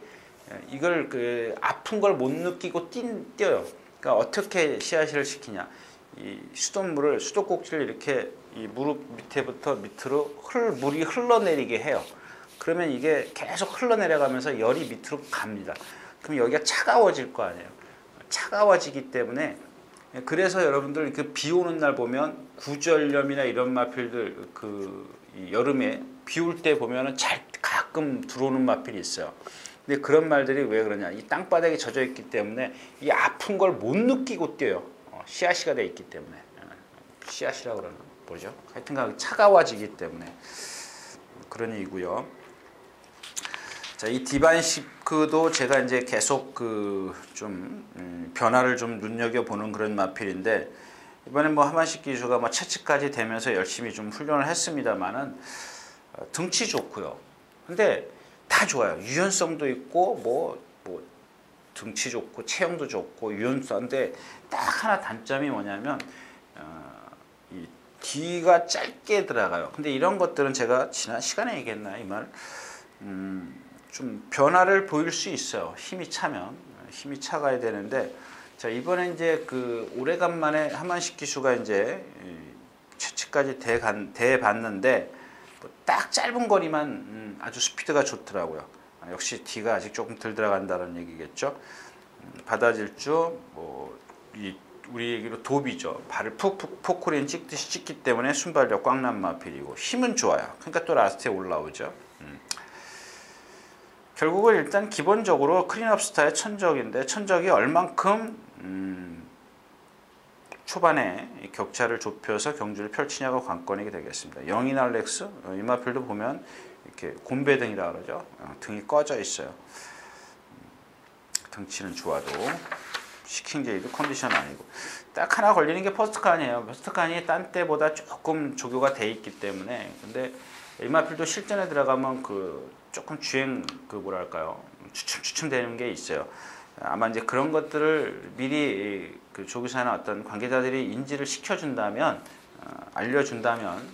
이걸 아픈 걸 못 느끼고 뛰어요. 그러니까 어떻게 씨앗을 시키냐? 이 수돗물을 수도꼭지를 이렇게 이 무릎 밑에부터 밑으로 물이 흘러내리게 해요. 그러면 이게 계속 흘러내려가면서 열이 밑으로 갑니다. 그럼 여기가 차가워질 거 아니에요. 차가워지기 때문에 그래서 여러분들 비 오는 날 보면 구절염이나 이런 마필들 여름에 비 올 때 보면은 가끔 들어오는 마필이 있어요. 근데 그런 말들이 왜 그러냐? 이 땅바닥에 젖어 있기 때문에 이 아픈 걸 못 느끼고 뛰어요. 씨앗이가 돼 있기 때문에 씨앗이라고 그러나 뭐죠? 하여튼간 차가워지기 때문에 그런 얘기고요. 자, 이 디반시크도 제가 이제 계속 좀 변화를 좀 눈여겨 보는 그런 마필인데 이번에 뭐 하만식 기수가 뭐 채치까지 되면서 열심히 좀 훈련을 했습니다만은 등치 좋고요. 근데 다 좋아요. 유연성도 있고 뭐 등치 좋고 체형도 좋고 유연성인데 딱 하나 단점이 뭐냐면 이 뒤가 짧게 들어가요. 근데 이런 것들은 제가 지난 시간에 얘기했나 이 말? 좀 변화를 보일 수 있어요. 힘이 차가야 되는데 자 이번에 이제 오래간만에 하만식 기수가 이제 채치까지 대 봤는데 딱 짧은 거리만 아주 스피드가 좋더라고요. 역시 D가 아직 조금 덜 들어간다는 얘기겠죠. 바다질주 우리 얘기로 도비죠. 발을 푹푹 포크레인 찍듯이 찍기 때문에 순발력 꽉난 마필이고 힘은 좋아요. 그러니까 또 라스트에 올라오죠. 결국은 일단 기본적으로 클린업 스타의 천적인데 천적이 얼만큼 초반에 격차를 좁혀서 경주를 펼치냐가 관건이 되겠습니다. 영인알렉스 이 마필도 보면 이렇게 곰배등이라 그러죠. 등이 꺼져 있어요. 등치는 좋아도 시킹제이도 컨디션 아니고 딱 하나 걸리는 게 퍼스트칸이에요. 퍼스트칸이 딴 때보다 조금 조교가 돼 있기 때문에 근데 이 마필도 실전에 들어가면 조금 주행 뭐랄까요 주춤 되는 게 있어요. 아마 이제 그런 것들을 미리 조교사나 어떤 관계자들이 인지를 시켜준다면 알려준다면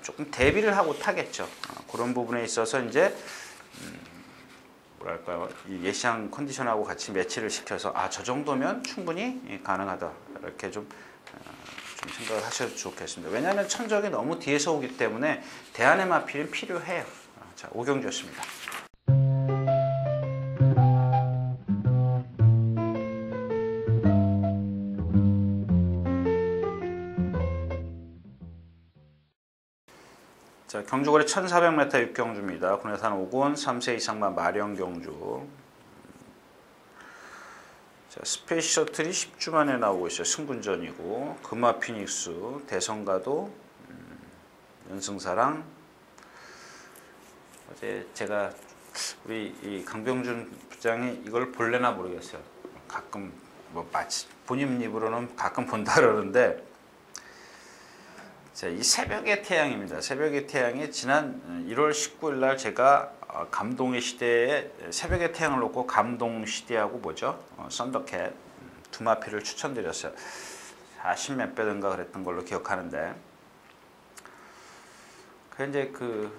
조금 대비를 하고 타겠죠. 그런 부분에 있어서 이제 뭐랄까요 이 예시한 컨디션하고 같이 매치를 시켜서 저 정도면 충분히 가능하다 이렇게 좀 생각을 하셔도 좋겠습니다. 왜냐하면 천적이 너무 뒤에서 오기 때문에 대안의 마필은 필요해요. 자, 오경주였습니다. 자, 경주거리 1400m 육경주입니다. 군내산 5군 3세 이상만 마령 경주. 자, 스페이스 셔틀이 10주 만에 나오고 있어요. 승군전이고 금화 피닉스, 대성가도, 연승사랑. 어제 제가 우리 이 강병준 부장이 이걸 볼래나 모르겠어요. 가끔 뭐 마치 본인 입으로는 가끔 본다 그러는데, 자, 이 새벽의 태양입니다. 새벽의 태양이 지난 1월 19일 날 제가 감동의 시대에 새벽의 태양을 놓고 감동 시대하고 뭐죠? 썬더캣 두 마피를 추천드렸어요. 40 몇 배든가 그랬던 걸로 기억하는데, 그 이제 그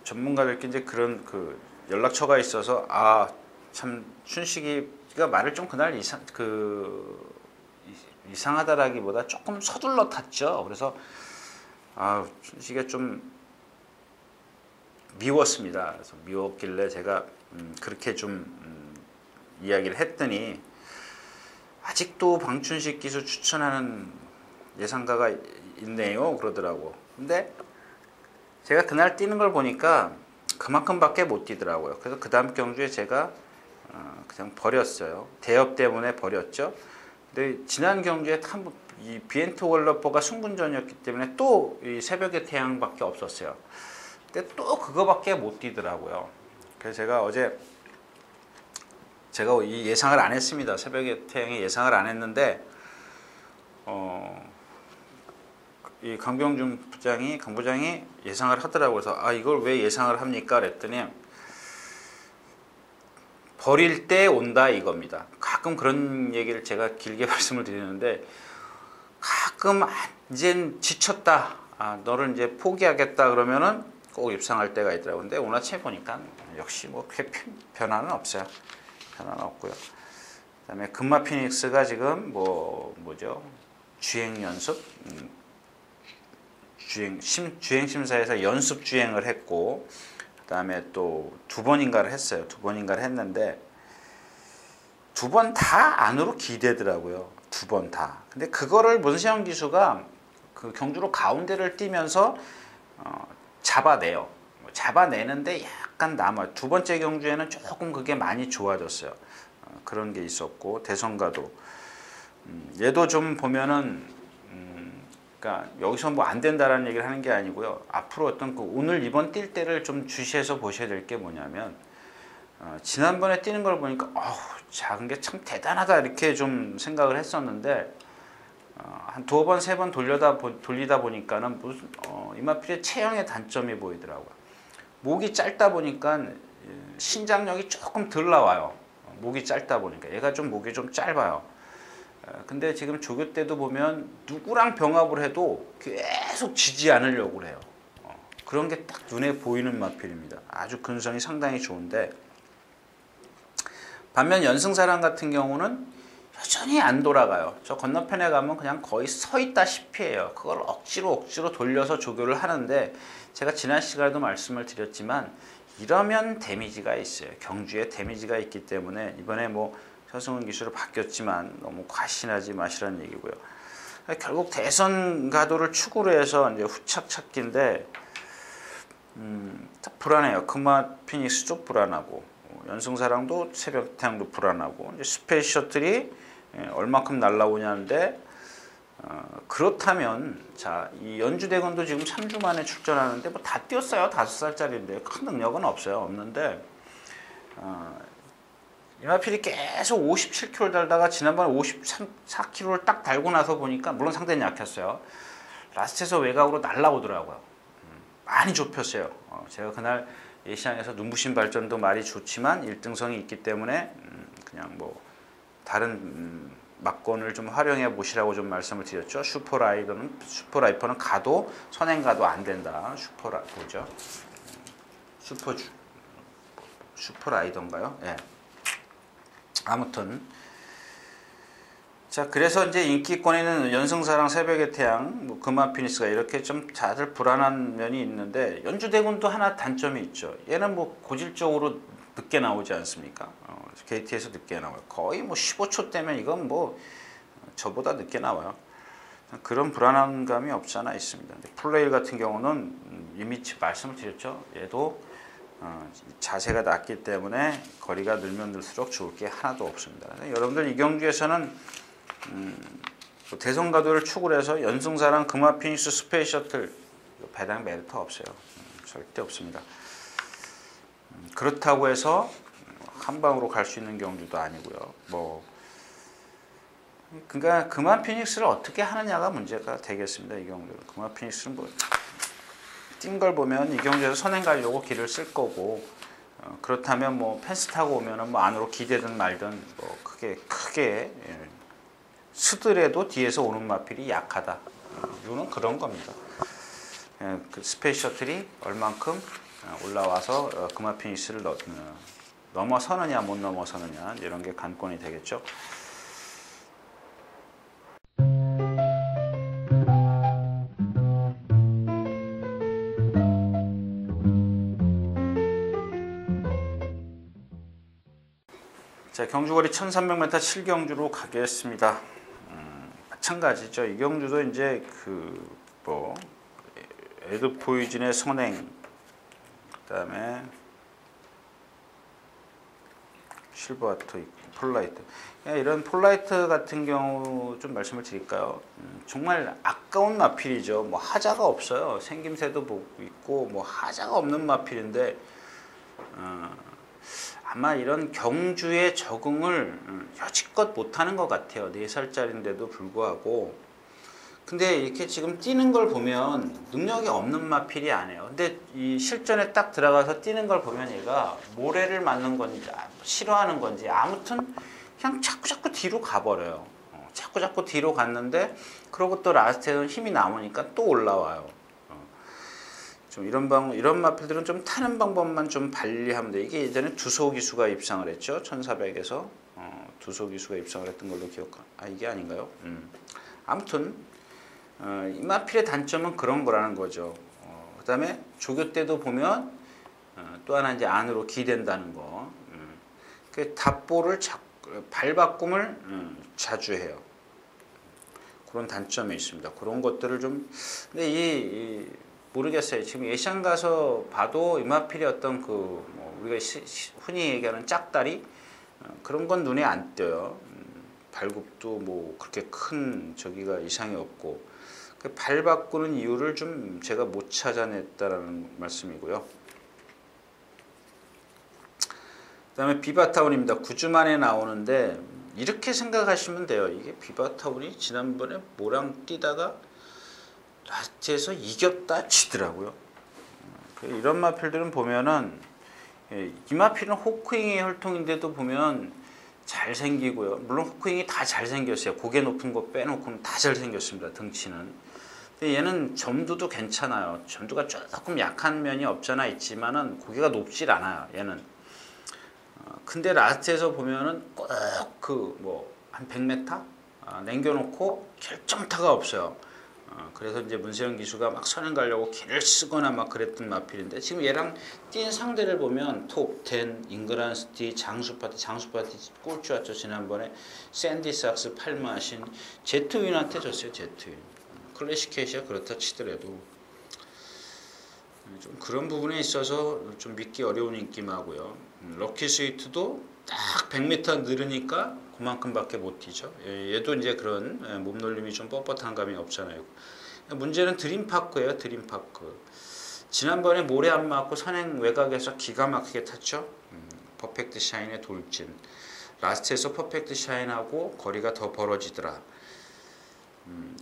전문가들께 이제 그런 그 연락처가 있어서 참 춘식이가 말을 좀 그날 이상하다라기보다 조금 서둘러 탔죠. 그래서 춘식이가 좀 미웠습니다. 그래서 미웠길래 제가 그렇게 좀 이야기를 했더니, 아직도 방춘식 기수 추천하는 예상가가 있네요 그러더라고. 근데 제가 그날 뛰는 걸 보니까 그만큼밖에 못 뛰더라고요. 그래서 그 다음 경주에 제가 그냥 버렸어요. 대업 때문에 버렸죠. 근데 지난 경주에 이 비엔트 월러퍼가 승군전이었기 때문에 또 이 새벽의 태양밖에 없었어요. 근데 또 그거밖에 못 뛰더라고요. 그래서 제가 이 예상을 안 했습니다. 새벽의 태양의 예상을 안 했는데, 이 강병준 강 부장이 예상을 하더라고요. 그래서 이걸 왜 예상을 합니까? 그랬더니 버릴 때 온다 이겁니다. 가끔 그런 얘기를 제가 길게 말씀을 드리는데, 가끔 이젠 지쳤다, 너를 이제 포기하겠다 그러면은 꼭 입상할 때가 있더라고요. 근데 오늘 아침에 보니까 역시 뭐 그렇게 변화는 없어요. 변화는 없고요. 그다음에 금마 피닉스가 지금 뭐죠? 주행 연습, 주행 심사에서 연습 주행을 했고, 그다음에 또 두 번인가를 했어요. 두 번인가를 했는데 두 번 다 안으로 기대더라고요. 두 번 다. 근데 그거를 문세영 기수가 그 경주로 가운데를 뛰면서 잡아내요. 잡아내는데 약간 남아요. 두 번째 경주에는 조금 그게 많이 좋아졌어요. 그런 게 있었고, 대성가도 얘도 좀 보면은 그러니까 여기서 뭐 안 된다라는 얘기를 하는 게 아니고요. 앞으로 어떤 오늘 이번 뛸 때를 좀 주시해서 보셔야 될 게 뭐냐면, 지난번에 뛰는 걸 보니까 작은 게 참 대단하다 이렇게 좀 생각을 했었는데, 한 두어 번, 세 번 돌리다 보니까는 무슨 이마필의 체형의 단점이 보이더라고요. 목이 짧다 보니까 신장력이 조금 덜 나와요. 목이 짧다 보니까 얘가 좀 목이 좀 짧아요. 근데 지금 조교 때도 보면 누구랑 병합을 해도 계속 지지 않으려고 해요. 그런 게 딱 눈에 보이는 마필입니다. 아주 근성이 상당히 좋은데, 반면 연승사랑 같은 경우는 여전히 안 돌아가요. 저 건너편에 가면 그냥 거의 서 있다시피 해요. 그걸 억지로 돌려서 조교를 하는데, 제가 지난 시간에도 말씀을 드렸지만 이러면 데미지가 있어요. 경주에 데미지가 있기 때문에 이번에 뭐 서승훈 기수로 바뀌었지만 너무 과신하지 마시라는 얘기고요. 결국 대선 가도를 축으로 해서 이제 후착 찾기인데, 불안해요. 금화 피닉스도 불안하고, 연승사랑도 새벽 태양도 불안하고, 이제 스페이스 셔틀이 얼마큼 날라오냐는데, 그렇다면 이 연주대건도 지금 3주 만에 출전하는데 뭐 다 뛰었어요. 5살짜리인데 큰 능력은 없는데, 이마필이 계속 57km 달다가 지난번에 54km를 딱 달고 나서 보니까, 물론 상대는 약했어요. 라스트에서 외곽으로 날라오더라고요. 많이 좁혔어요. 제가 그날 예시장에서 눈부신 발전도 말이 좋지만 1등성이 있기 때문에 그냥 뭐 다른 막건을 좀 활용해 보시라고 좀 말씀을 드렸죠. 슈퍼라이퍼는 가도 선행 가도 안 된다. 슈퍼라이더인가요? 예. 아무튼 자, 그래서 이제 인기권에는 연승사랑 새벽의 태양, 금화 피닉스가 이렇게 좀 다들 불안한 면이 있는데, 연주대군도 하나 단점이 있죠. 얘는 뭐 고질적으로 늦게 나오지 않습니까? KT에서 늦게 나와요. 거의 뭐 15초 때면 이건 뭐 저보다 늦게 나와요. 그런 불안한 감이 없지 않아 있습니다. 플레일 같은 경우는 이미 말씀을 드렸죠. 얘도 자세가 낮기 때문에 거리가 늘면 늘수록 좋을 게 하나도 없습니다. 여러분들 이 경주에서는 대성가도를 축을 해서 연승사랑 금화 피닉스 스페이스 셔틀 배당 메리트 없어요. 절대 없습니다. 그렇다고 해서 한 방으로 갈 수 있는 경주도 아니고요. 그러니까 금화 피닉스를 어떻게 하느냐가 문제가 되겠습니다. 이 경주는 금화 피닉스는 뛴 걸 보면 이 경주에서 선행 가려고 길을 쓸 거고, 그렇다면 펜스 타고 오면은 안으로 기대든 말든 크게 스더라도 뒤에서 오는 마필이 약하다. 이유는 그런 겁니다. 그 스페이스 셔틀이 얼만큼 올라와서 금화 피닉스를 넘어서느냐 못 넘어서느냐 이런 게 관건이 되겠죠. 자, 경주거리 1300m 7경주로 가겠습니다. 마찬가지죠. 이 경주도 이제 에드포이즌의 선행, 그다음에 실버와터, 폴라이트. 이런 폴라이트 같은 경우 좀 말씀을 드릴까요? 정말 아까운 마필이죠. 하자가 없어요. 생김새도 있고 하자가 없는 마필인데 아마 이런 경주에 적응을 여지껏 못하는 것 같아요. 4살짜리인데도 불구하고. 근데 이렇게 지금 뛰는 걸 보면 능력이 없는 마필이 아니에요. 근데 이 실전에 딱 들어가서 뛰는 걸 보면 얘가 모래를 맞는 건지 싫어하는 건지 아무튼 그냥 자꾸 뒤로 가버려요. 자꾸 뒤로 갔는데 그러고 또 라스트에는 힘이 남으니까 또 올라와요. 좀 이런 마필들은 좀 타는 방법만 좀 발리하면 돼. 이게 예전에 두소 기수가 입상을 했죠. 1400에서 두소 기수가 입상을 했던 걸로 이게 아닌가요? 아무튼 이 마필의 단점은 그런 거라는 거죠. 그 다음에 조교 때도 보면 또 하나 이제 안으로 기댄다는 거. 그 답보를 발 바꿈을 자주 해요. 그런 단점이 있습니다. 그런 것들을 좀 근데 모르겠어요. 지금 예시장 가서 봐도 이 마필이 어떤 우리가 흔히 얘기하는 짝다리 그런 건 눈에 안 띄어요. 발굽도 그렇게 큰 저기가 이상이 없고 발 바꾸는 이유를 좀 제가 못 찾아냈다라는 말씀이고요. 그다음에 비바타운입니다. 9주 만에 나오는데 이렇게 생각하시면 돼요. 이게 비바타운이 지난번에 모랑 뛰다가 라스트에서 이겼다 치더라고요. 이런 마필들은 보면은 이 마필은 호크윙의 혈통인데도 보면 잘생기고요. 물론 호크윙이 다 잘생겼어요. 고개 높은 거 빼놓고는 다 잘생겼습니다. 등치는. 근데 얘는 점두도 괜찮아요. 점두가 조금 약한 면이 없잖아 있지만은 고개가 높질 않아요. 얘는. 근데 라스트에서 보면은 꼭 한 100m 남겨놓고 결정타가 없어요. 그래서 이제 문세영 기수가 막 선행 가려고 길을 쓰거나 막 그랬던 마필인데 지금 얘랑 뛴 상대를 보면 톱10, 잉그란스티, 장수파티 꼴찌 왔죠. 지난번에 샌디 삭스, 팔마신, 제트윈한테 졌어요. 제트윈. 클래시케이시아 그렇다 치더라도 좀 그런 부분에 있어서 좀 믿기 어려운 인기마고요. 럭키 스위트도 딱 100m 늘으니까 그만큼밖에 못 뛰죠. 얘도 이제 그런 몸놀림이 좀 뻣뻣한 감이 없잖아요. 문제는 드림파크예요. 드림파크. 지난번에 모래 안 맞고 선행 외곽에서 기가 막히게 탔죠. 퍼펙트 샤인의 돌진. 라스트에서 퍼펙트 샤인하고 거리가 더 벌어지더라.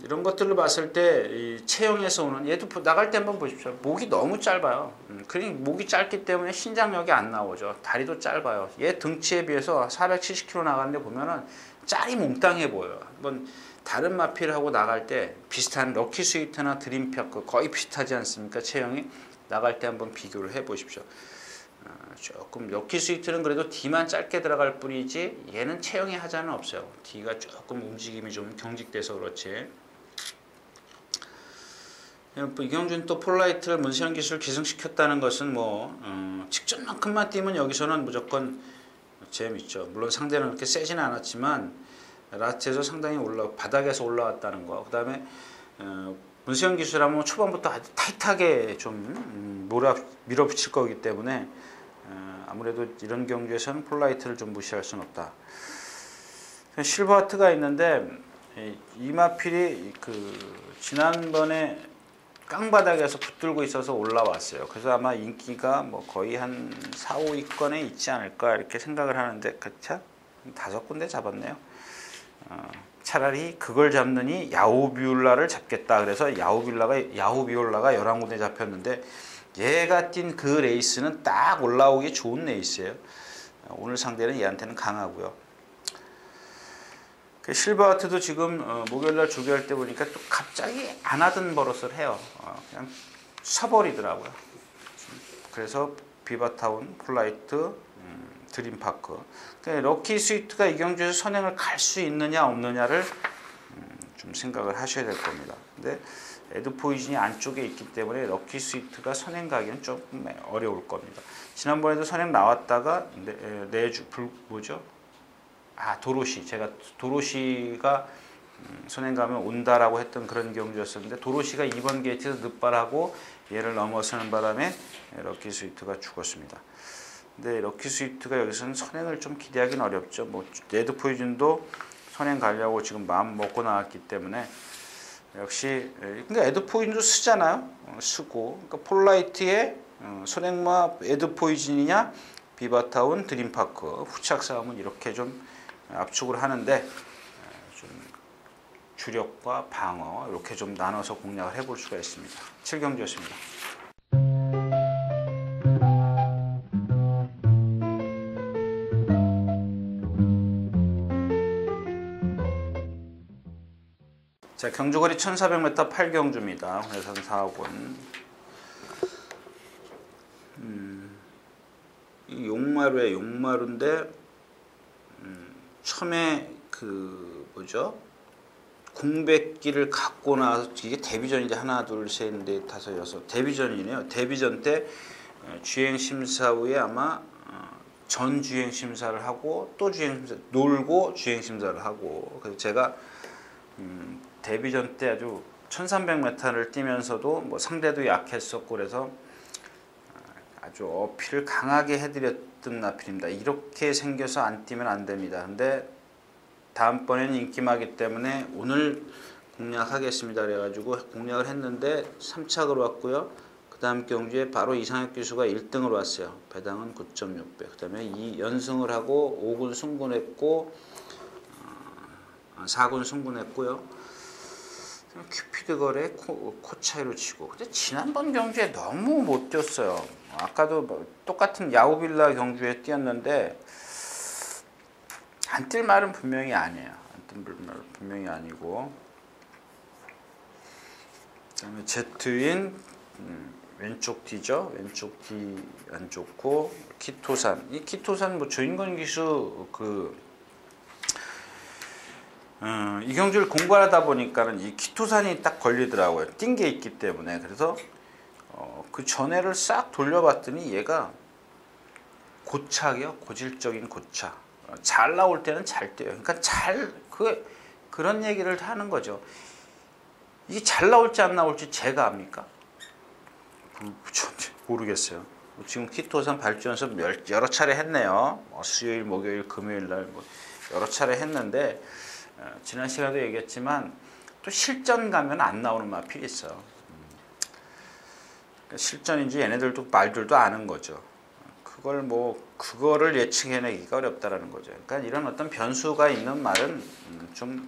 이런 것들을 봤을 때 이 체형에서 오는 얘도 나갈 때 한번 보십시오. 목이 너무 짧아요. 그러니 목이 짧기 때문에 신장력이 안 나오죠. 다리도 짧아요. 얘 등치에 비해서 470kg 나가는데 보면은 짤이 몽땅해 보여요. 한번 다른 마필하고 나갈 때 비슷한 럭키 스위트나 드림파크 거의 비슷하지 않습니까? 체형이 나갈 때 한번 비교를 해 보십시오. 조금 럭키 스위트는 그래도 D만 짧게 들어갈 뿐이지 얘는 체형에 하자는 없어요. D가 조금 움직임이 좀 경직돼서 그렇지. 이경준 또 폴라이트를 문세영 기수를 기승시켰다는 것은 직전만큼만 뛰면 여기서는 무조건 재밌죠. 물론 상대는 그렇게 세지는 않았지만 라스트에서 상당히 바닥에서 올라왔다는 거. 그 다음에 문세영 기수라면 초반부터 아주 타이트하게 좀 밀어붙일 거기 때문에 아무래도 이런 경주에서는 폴라이트를 좀 무시할 수는 없다. 실버하트가 있는데 이 마필이 지난번에 깡바닥에서 붙들고 있어서 올라왔어요. 그래서 아마 인기가 뭐 거의 한 4, 5위권에 있지 않을까 이렇게 생각을 하는데 그쵸? 5군데 잡았네요. 차라리 그걸 잡느니 야오비올라를 잡겠다. 그래서 야오비올라가 11군데 잡혔는데 얘가 뛴 그 레이스는 딱 올라오기 좋은 레이스예요. 오늘 상대는 얘한테는 강하고요. 실버하트도 지금 목요일날 조교할 때 보니까 또 갑자기 안 하던 버릇을 해요. 그냥 서버리더라고요. 그래서 비바타운, 폴라이트, 드림파크. 럭키 스위트가 이 경주에서 선행을 갈 수 있느냐 없느냐를 좀 생각을 하셔야 될 겁니다. 근데 에드포이즌이 안쪽에 있기 때문에 럭키 스위트가 선행 가기는 조금 어려울 겁니다. 지난번에도 선행 나왔다가 도로시. 제가 도로시가 선행 가면 온다라고 했던 그런 경주였었는데 도로시가 2번 게이트에서 늑발하고 얘를 넘어서는 바람에 럭키 스위트가 죽었습니다. 근데 럭키 스위트가 여기서는 선행을 좀 기대하기는 어렵죠. 뭐 레드 포이즌도 선행 가려고 지금 마음 먹고 나왔기 때문에 역시 그러니까 에드 포이즌도 쓰잖아요. 쓰고 그러니까 폴라이트의 선행마 에드 포이즌이냐 비바타운 드림파크 후착 싸움은 이렇게 좀 압축을 하는데 좀 주력과 방어 이렇게 좀 나눠서 공략을 해볼 수가 있습니다. 7경주였습니다. 자, 경주거리 1400m 8경주입니다. 회산 4호분. 이 용마루인데 처음에 공백기를 갖고 나서 이게 데뷔전이제 하나 둘 셋 넷 다섯 여섯 데뷔전이네요. 데뷔전 때 주행심사 후에 아마 전 주행심사를 하고 또 주행심사 놀고 주행심사를 하고 그래서 제가 데뷔전 때 아주 1300m를 뛰면서도 뭐 상대도 약했었고 그래서 아주 어필을 강하게 해드렸던 나필입니다. 이렇게 생겨서 안 뛰면 안 됩니다. 근데 다음번에는 인기마기 때문에 오늘 공략하겠습니다. 그래가지고 공략을 했는데 3착으로 왔고요. 그 다음 경주에 바로 이상혁 기수가 1등으로 왔어요. 배당은 9.6배. 그 다음에 2연승을 하고 5군 승분했고 4군 승분했고요. 큐피드 거래 코차이로 치고. 근데 지난번 경주에 너무 못 뛰었어요. 아까도 똑같은 야오빌라 경주에 뛰었는데 안 뛸 말은 분명히 아니에요. 안 뛸 말은 분명히 아니고. 그다음에 제트인 왼쪽 D죠. 왼쪽 D 안 좋고 키토산. 이 키토산 뭐 조인권 기수 이 경주를 공부하다 보니까는 이 키토산이 딱 걸리더라고요. 뛴 게 있기 때문에. 그래서 그 전에를 싹 돌려봤더니 얘가 고착이요. 고질적인 고착. 잘 나올 때는 잘 뛰어요. 그러니까 그런 얘기를 하는 거죠. 이게 잘 나올지 안 나올지 제가 압니까? 모르겠어요. 지금 키토산 발주 연습 여러 차례 했네요. 수요일, 목요일, 금요일 날 여러 차례 했는데 지난 시간에도 얘기했지만 또 실전 가면 안 나오는 마필이 있어요. 실전인지 얘네들도 말들도 아는 거죠. 그거를 예측해내기가 어렵다라는 거죠. 그러니까 이런 어떤 변수가 있는 말은 좀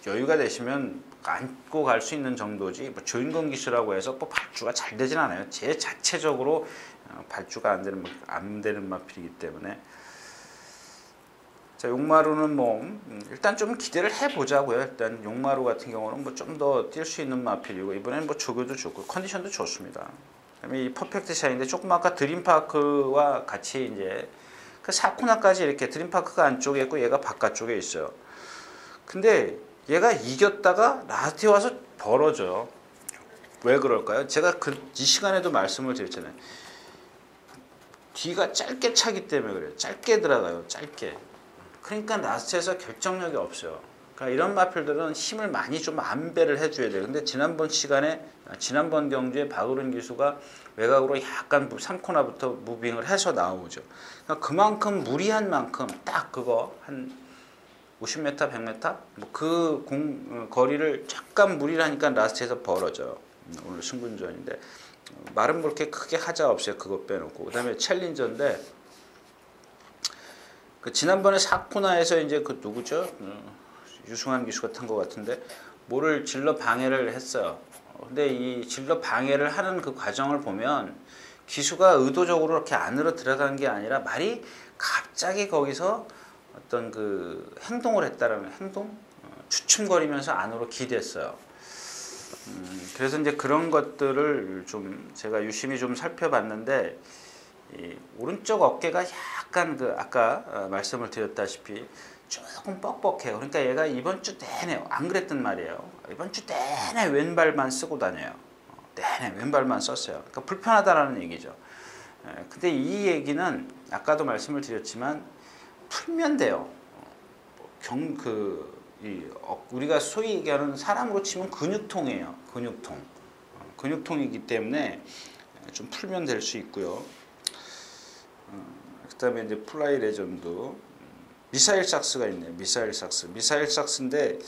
여유가 되시면 안고 갈 수 있는 정도지 조인권 기수라고 해서 발주가 잘 되진 않아요. 제 자체적으로 발주가 안 되는 마필이기 때문에. 자, 용마루는 일단 좀 기대를 해보자고요. 일단 용마루 같은 경우는 좀 더 뛸 수 있는 마필이고 이번에는 조교도 좋고 컨디션도 좋습니다. 그다음에 이 퍼펙트 샤인인데 조금 아까 드림파크와 같이 이제 그 4코너까지 이렇게 드림파크가 안쪽에 있고 얘가 바깥쪽에 있어요. 근데 얘가 이겼다가 라스트에 와서 벌어져요. 왜 그럴까요? 제가 이 시간에도 말씀을 드렸잖아요. 뒤가 짧게 차기 때문에 그래요. 짧게 들어가요. 짧게. 그러니까 라스트에서 결정력이 없어요. 그러니까 이런 마필들은 힘을 많이 좀 안배를 해줘야 돼요. 근데 지난번 경주에 박우른 기수가 외곽으로 약간 3코너부터 무빙을 해서 나오죠. 그러니까 그만큼 무리한 만큼 딱 그거 한 50m, 100m 뭐 거리를 잠깐 무리를 하니까 라스트에서 벌어져요. 오늘 승분전인데 말은 그렇게 크게 하자 없어요. 그거 빼놓고. 그다음에 챌린저인데 그 지난번에 4코너에서 이제 그 누구죠? 유승환 기수가 탄 것 같은데 뭐를 질러 방해를 했어요. 근데 이 질러 방해를 하는 그 과정을 보면 기수가 의도적으로 이렇게 안으로 들어간 게 아니라 말이 갑자기 거기서 어떤 그 행동을 했다라는 행동? 주춤거리면서 안으로 기댔어요. 그래서 이제 그런 것들을 좀 제가 유심히 좀 살펴봤는데 이 오른쪽 어깨가 약간 그 아까 말씀을 드렸다시피 조금 뻑뻑해요. 그러니까 얘가 이번 주 내내 안 그랬단 말이에요. 이번 주 내내 왼발만 쓰고 다녀요. 내내 왼발만 썼어요. 그러니까 불편하다라는 얘기죠. 근데 이 얘기는 아까도 말씀을 드렸지만 풀면 돼요. 우리가 소위 얘기하는 사람으로 치면 근육통이에요. 근육통이기 때문에 좀 풀면 될 수 있고요. 그다음에 이제 플라이 레전드 미사일 삭스가 있네요. 미사일 삭스인데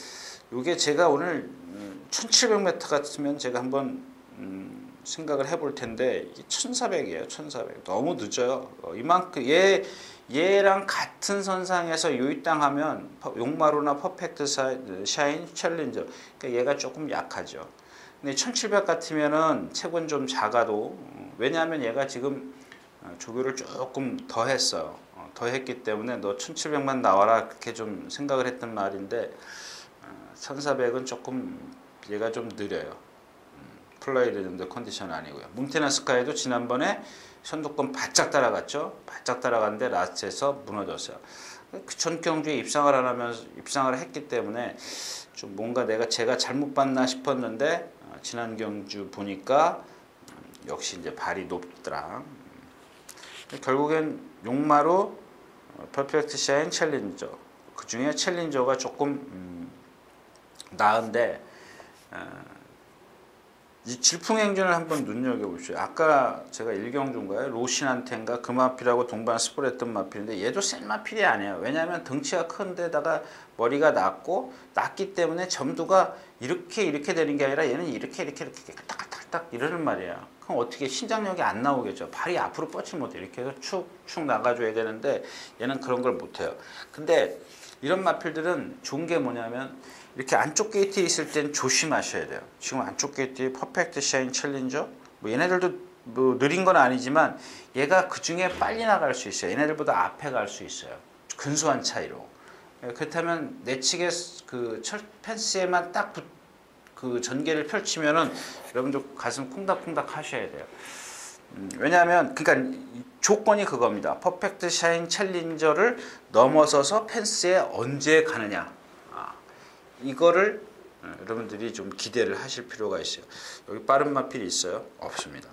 이게 제가 오늘 1700m 같으면 제가 한번 생각을 해볼 텐데 1400이에요. 1400 너무 늦어요. 이만큼 얘랑 같은 선상에서 요이땅 하면 용마루나 퍼펙트 샤인 챌린저 그러니까 얘가 조금 약하죠. 근데 1700 같으면은 책은 좀 작아도 왜냐하면 얘가 지금 조교를 조금 더 했어요. 더 했기 때문에 너 1700만 나와라 그렇게 좀 생각을 했던 말인데 1400은 조금 얘가 좀 느려요. 플라이 레전드 컨디션 아니고요. 뭉테나스카에도 지난번에 선두권 바짝 따라갔죠. 바짝 따라갔는데 라스트에서 무너졌어요. 그 전 경주에 입상을 했기 때문에 좀 뭔가 제가 잘못 봤나 싶었는데 지난 경주 보니까 역시 이제 발이 높더라. 결국엔 용마루 퍼펙트 샤인 챌린저 그 중에 챌린저가 조금 나은데 이 질풍행진을 한번 눈여겨보십시오. 아까 제가 1경주인가요? 로신한테인가 그 마필하고 동반 스포했던 마필인데 얘도 센 마필이 아니에요. 왜냐하면 덩치가 큰데다가 머리가 낮기 때문에 점도가 이렇게 되는 게 아니라 얘는 이렇게 딱 이러는 말이에요. 그럼 어떻게 신장력이 안 나오겠죠. 발이 앞으로 뻗지 못해. 이렇게 해서 축 나가줘야 되는데 얘는 그런 걸 못해요. 근데 이런 마필들은 좋은 게 뭐냐면 이렇게 안쪽 게이트에 있을 땐 조심하셔야 돼요. 지금 안쪽 게이트에 퍼펙트 샤인 챌린저 뭐 얘네들도 뭐 느린 건 아니지만 얘가 그 중에 빨리 나갈 수 있어요. 얘네들보다 앞에 갈 수 있어요. 근소한 차이로. 그렇다면 내측의 그 펜스에만 딱 그 전개를 펼치면은 여러분들 가슴 콩닥콩닥 하셔야 돼요. 왜냐하면 그러니까 조건이 그겁니다. 퍼펙트 샤인 챌린저를 넘어서서 펜스에 언제 가느냐. 이거를 여러분들이 좀 기대를 하실 필요가 있어요. 여기 빠른 마필이 있어요? 없습니다.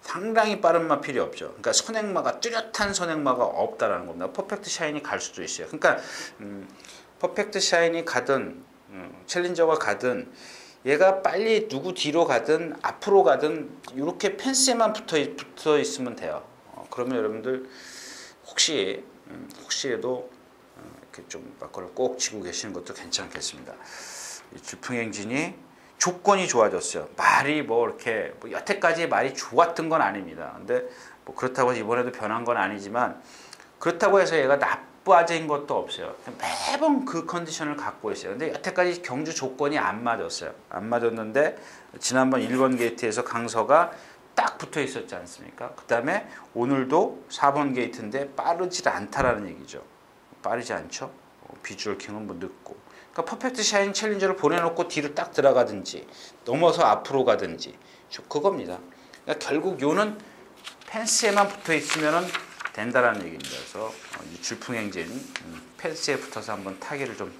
상당히 빠른 마필이 없죠. 그러니까 선행마가 뚜렷한 선행마가 없다라는 겁니다. 퍼펙트 샤인이 갈 수도 있어요. 그러니까 퍼펙트 샤인이 가든 챌린저가 가든 얘가 빨리 누구 뒤로 가든 앞으로 가든 이렇게 펜스에만 붙어 있으면 돼요. 그러면 여러분들 혹시라도 이렇게 좀 바퀴를 꼭 쥐고 계시는 것도 괜찮겠습니다. 이 질풍행진이 조건이 좋아졌어요. 말이 뭐 이렇게 여태까지 말이 좋았던 건 아닙니다. 근데 뭐 그렇다고 해서 이번에도 변한 건 아니지만 그렇다고 해서 얘가 나빠진 것도 없어요. 매번 그 컨디션을 갖고 있어요. 근데 여태까지 경주 조건이 안 맞았어요. 안 맞았는데 지난번 1번 게이트에서 강서가 딱 붙어 있었지 않습니까? 그 다음에 오늘도 4번 게이트인데 빠르지 않다라는 얘기죠. 빠르지 않죠? 비주얼 킹은 뭐 늦고. 그러니까 퍼펙트 샤인 챌린저를 보내놓고 뒤로 딱 들어가든지 넘어서 앞으로 가든지 그겁니다. 그러니까 결국 요는 펜스에만 붙어 있으면은 된다라는 얘기입니다. 그래서 이 질풍행진 펜스에 붙어서 한번 타기를 좀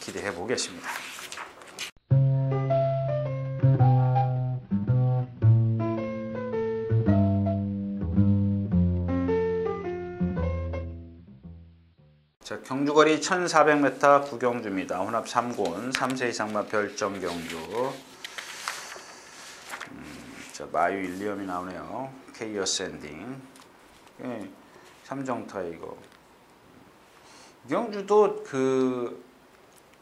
기대해 보겠습니다. 자, 경주거리 장거리 1400m 구경주입니다. 혼합 3군 3세 이상마 별점 경주. 자, 마유 일리엄이 나오네요. K 어센딩. 예, 삼정 타이거. 이 경주도 그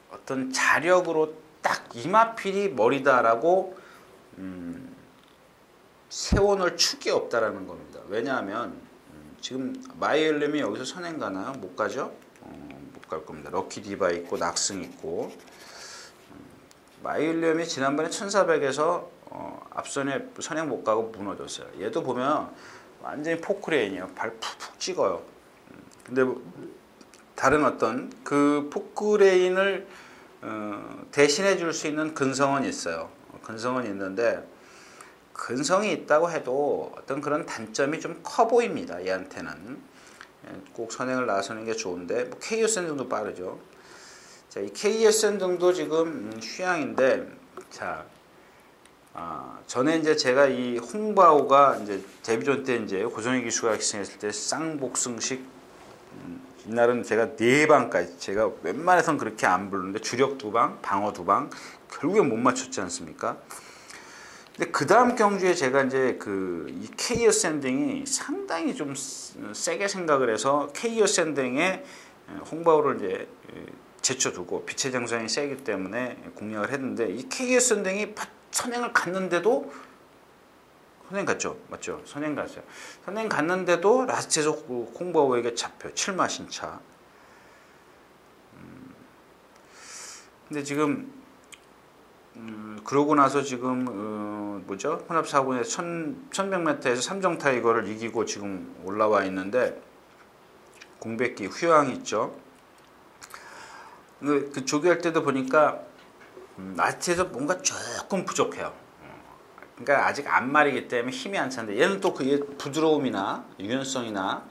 어떤 자력으로 딱 이마필이 머리다라고 세워놓을 축이 없다라는 겁니다. 왜냐하면 지금 마이엘렘이 여기서 선행 가나요? 못 가죠? 못 갈 겁니다. 럭키 디바 있고 낙승 있고. 마이엘렘이 지난번에 1400에서 앞선에 선행 못 가고 무너졌어요. 얘도 보면 완전히 포크레인이에요. 발 푹푹 찍어요. 근데 다른 어떤 그 포크레인을 대신해 줄 수 있는 근성은 있어요. 근성은 있는데 근성이 있다고 해도 어떤 그런 단점이 좀 커 보입니다. 얘한테는 꼭 선행을 나서는 게 좋은데 뭐 KSN 등도 빠르죠. 자, 이 KSN 등도 지금 휴양인데 자, 전에 이제 제가 이 홍바오가 이제 데뷔전 때 이제 고성희 기수가 기승했을 때 쌍복승식 이날은 제가 4방까지 제가 웬만해선 그렇게 안 부르는데 주력 2방, 방어 2방 결국에 못 맞췄지 않습니까? 근데 그 다음 경주에 제가 이제 이 K 어센딩이 상당히 좀 세게 생각을 해서 K 어센딩에 홍바오를 이제 제쳐두고 빛의 정상이 세기 때문에 공략을 했는데 이 K 어센딩이 선행을 갔는데도 선행 갔죠, 맞죠? 선행 갔어요. 선행 갔는데도 라스트에서 홍바오에게 잡혀 7마 신차. 근데 지금 그러고 나서 지금 뭐죠? 혼합 4군에서 1100m에서 삼정 타이거를 이기고 지금 올라와 있는데 공백기 휴양이 있죠. 그 조교할 때도 보니까 라스트에서 뭔가 조금 부족해요. 그러니까 아직 안말이기 때문에 힘이 안 차는데 얘는 또 그 부드러움이나 유연성이나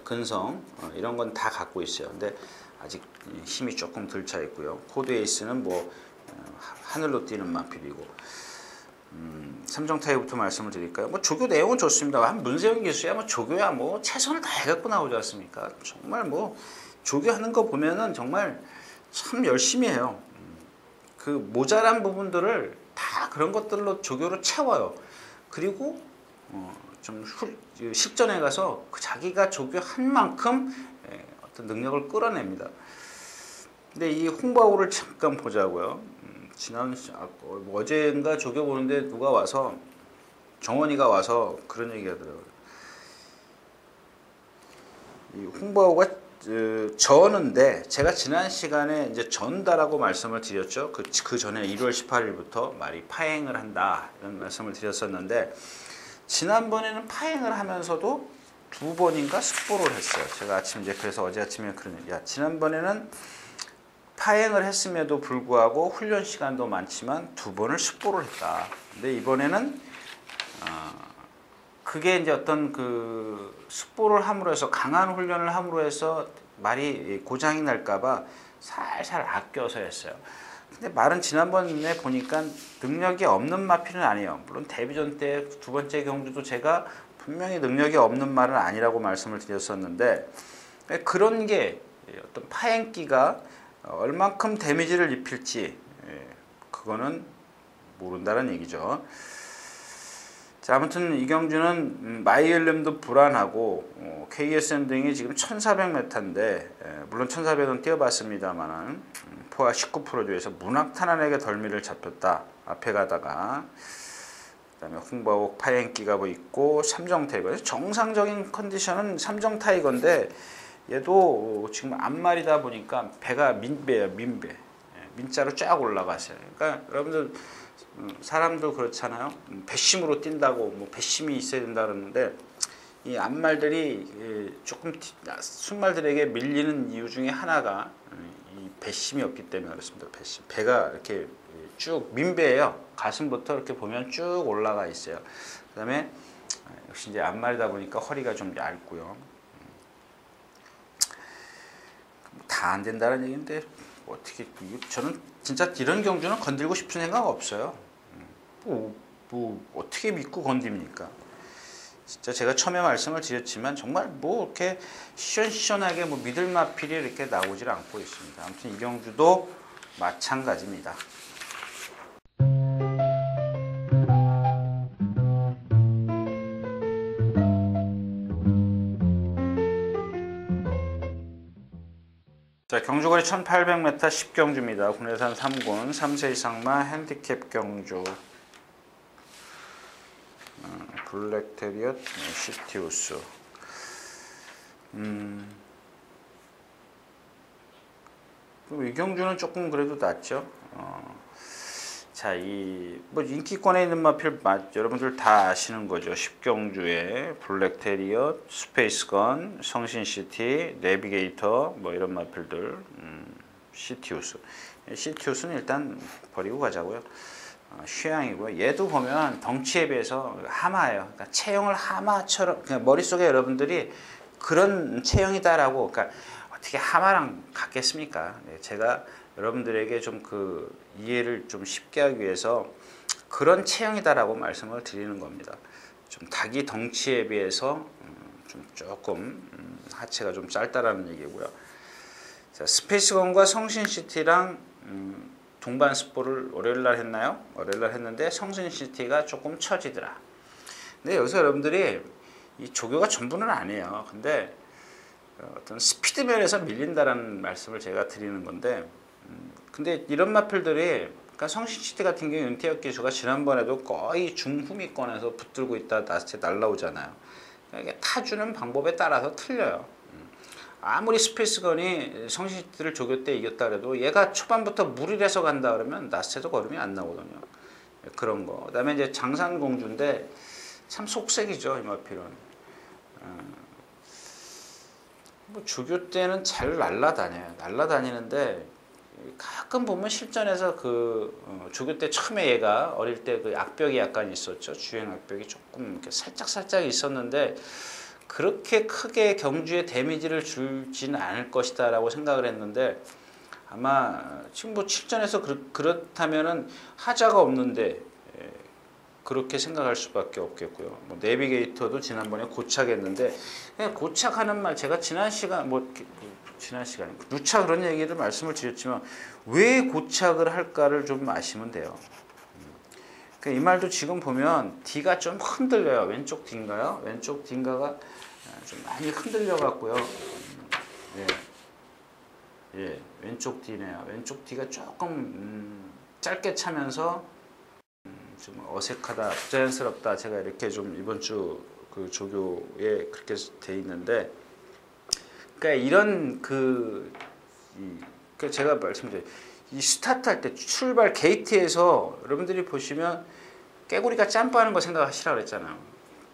근성 이런 건 다 갖고 있어요. 근데 아직 힘이 조금 덜 차 있고요. 코드 에이스는 뭐 하늘로 뛰는 마필이고 삼정 타이부터 말씀을 드릴까요? 뭐 조교 내용은 좋습니다. 한 문세영 기수야 뭐 조교야 뭐 최선을 다해갖고 나오지 않습니까? 정말 뭐 조교하는 거 보면은 정말 참 열심히 해요. 그 모자란 부분들을 다 그런 것들로 조교로 채워요. 그리고 좀 실전에 가서 자기가 조교한 만큼 어떤 능력을 끌어냅니다. 근데 이 홍바오를 잠깐 보자고요. 어제인가 조교 보는데 누가 와서 정원이가 와서 그런 얘기 하더라고요. 이 홍바오가 저는데 제가 지난 시간에 이제 전다라고 말씀을 드렸죠. 그 전에 1월 18일부터 말이 파행을 한다 이런 말씀을 드렸었는데 지난번에는 파행을 하면서도 2번인가 습보를 했어요. 제가 아침 이제 그래서 어제 아침에 지난번에는 파행을 했음에도 불구하고 훈련 시간도 많지만 2번을 습보를 했다. 근데 이번에는 그게 이제 어떤 그 습보를 함으로 해서 강한 훈련을 함으로 해서 말이 고장이 날까봐 살살 아껴서 했어요. 근데 말은 지난번에 보니까 능력이 없는 마필은 아니에요. 물론 데뷔전 때 2번째 경주도 제가 분명히 능력이 없는 말은 아니라고 말씀을 드렸었는데 그런 게 어떤 파행기가 얼만큼 데미지를 입힐지 그거는 모른다는 얘기죠. 자, 아무튼 이 경주는 마이엘렘도 불안하고 KSN 등이 지금 1400m인데 물론 1400은 뛰어봤습니다만 포화 19% 조에서 문학탄환에게 덜미를 잡혔다. 앞에 가다가 그다음에 홍바오 파행기가 뭐 있고 삼정 타이거 정상적인 컨디션은 삼정 타이거인데 얘도 지금 앞말이다 보니까 배가 민배예요. 민배. 민자로 쫙 올라가세요. 그러니까 여러분들 사람도 그렇잖아요. 배심으로 뛴다고 뭐 배심이 있어야 된다 그러는데 이 앞말들이 조금 순말들에게 밀리는 이유 중에 하나가 이 배심이 없기 때문에 그렇습니다. 배심. 배가 이렇게 쭉 민배예요. 가슴부터 이렇게 보면 쭉 올라가 있어요. 그다음에 역시 이제 앞말이다 보니까 허리가 좀 얇고요. 다 안 된다는 얘기인데 어떻게 저는 진짜 이런 경주는 건들고 싶은 생각 없어요. 뭐 어떻게 믿고 건딥니까? 진짜 제가 처음에 말씀을 드렸지만 정말 뭐 이렇게 시원시원하게 뭐 믿을 마필이 이렇게 나오질 않고 있습니다. 아무튼 이경주도 마찬가지입니다. 자, 경주거리 1800m 10경주입니다. 국내산 3군 3세 이상마 핸디캡 경주. 블랙테리엇 시티우스. 이 경주는 조금 그래도 낫죠. 자, 뭐 인기권에 있는 마필 여러분들 다 아시는 거죠. 10경주에 블랙테리엇, 스페이스건, 성신시티, 내비게이터 뭐 이런 마필들. 시티우스. 시티우스는 일단 버리고 가자고요. 휴양이고요. 얘도 보면 덩치에 비해서 하마예요. 그러니까 체형을 하마처럼 그냥 머릿속에 여러분들이 그런 체형이다라고, 그러니까 어떻게 하마랑 같겠습니까? 네, 제가 여러분들에게 좀 그 이해를 좀 쉽게 하기 위해서 그런 체형이다라고 말씀을 드리는 겁니다. 좀 닭이 덩치에 비해서 좀 조금 하체가 좀 짧다라는 얘기고요. 자, 스페이스건과 성신시티랑 동반 스포를 월요일날 했나요? 월요일날 했는데 성신시티가 조금 처지더라. 근데 여기서 여러분들이 이 조교가 전부는 아니에요. 근데 어떤 스피드면에서 밀린다라는 말씀을 제가 드리는 건데, 근데 이런 마필들이, 그러니까 성신시티 같은 경우 윤태혁 기수가 지난번에도 거의 중후미권에서 붙들고 있다 나스테 날라오잖아요. 그러니까 타주는 방법에 따라서 틀려요. 아무리 스페이스건이 성신시티를 조교 때 이겼다 그래도 얘가 초반부터 무리해서 간다 그러면 나스테도 걸음이 안 나오거든요. 그런 거. 그다음에 이제 장산공주인데 참 속색이죠, 이 마필은. 뭐 조교 때는 잘 날라다녀요. 날라다니는데 가끔 보면 실전에서 조교 때 처음에 얘가 어릴 때 그 악벽이 약간 있었죠. 주행 악벽이 조금 이렇게 살짝 있었는데 그렇게 크게 경주에 데미지를 주지는 않을 것이다 라고 생각을 했는데, 아마 지금 뭐 실전에서 그렇다면은 하자가 없는데 그렇게 생각할 수밖에 없겠고요. 뭐 내비게이터도 지난번에 고착했는데, 그냥 고착하는 말, 제가 지난 시간에 누차 그런 얘기를 말씀을 드렸지만 왜 고착을 할까를 좀 아시면 돼요. 이 말도 지금 보면 D가 좀 흔들려요. 왼쪽 D인가요? 왼쪽 D인가가 좀 많이 흔들려 갖고요. 예, 왼쪽 D네요. 왼쪽 D가 조금 짧게 차면서 좀 어색하다, 부자연스럽다. 제가 이렇게 좀 이번 주 그 조교에 그렇게 돼 있는데, 그러니까 이런 그러니까 제가 말씀드린 이 스타트 할 때 출발 게이트에서 여러분들이 보시면 깨구리가 짬빠하는 거 생각하시라고 그랬잖아요.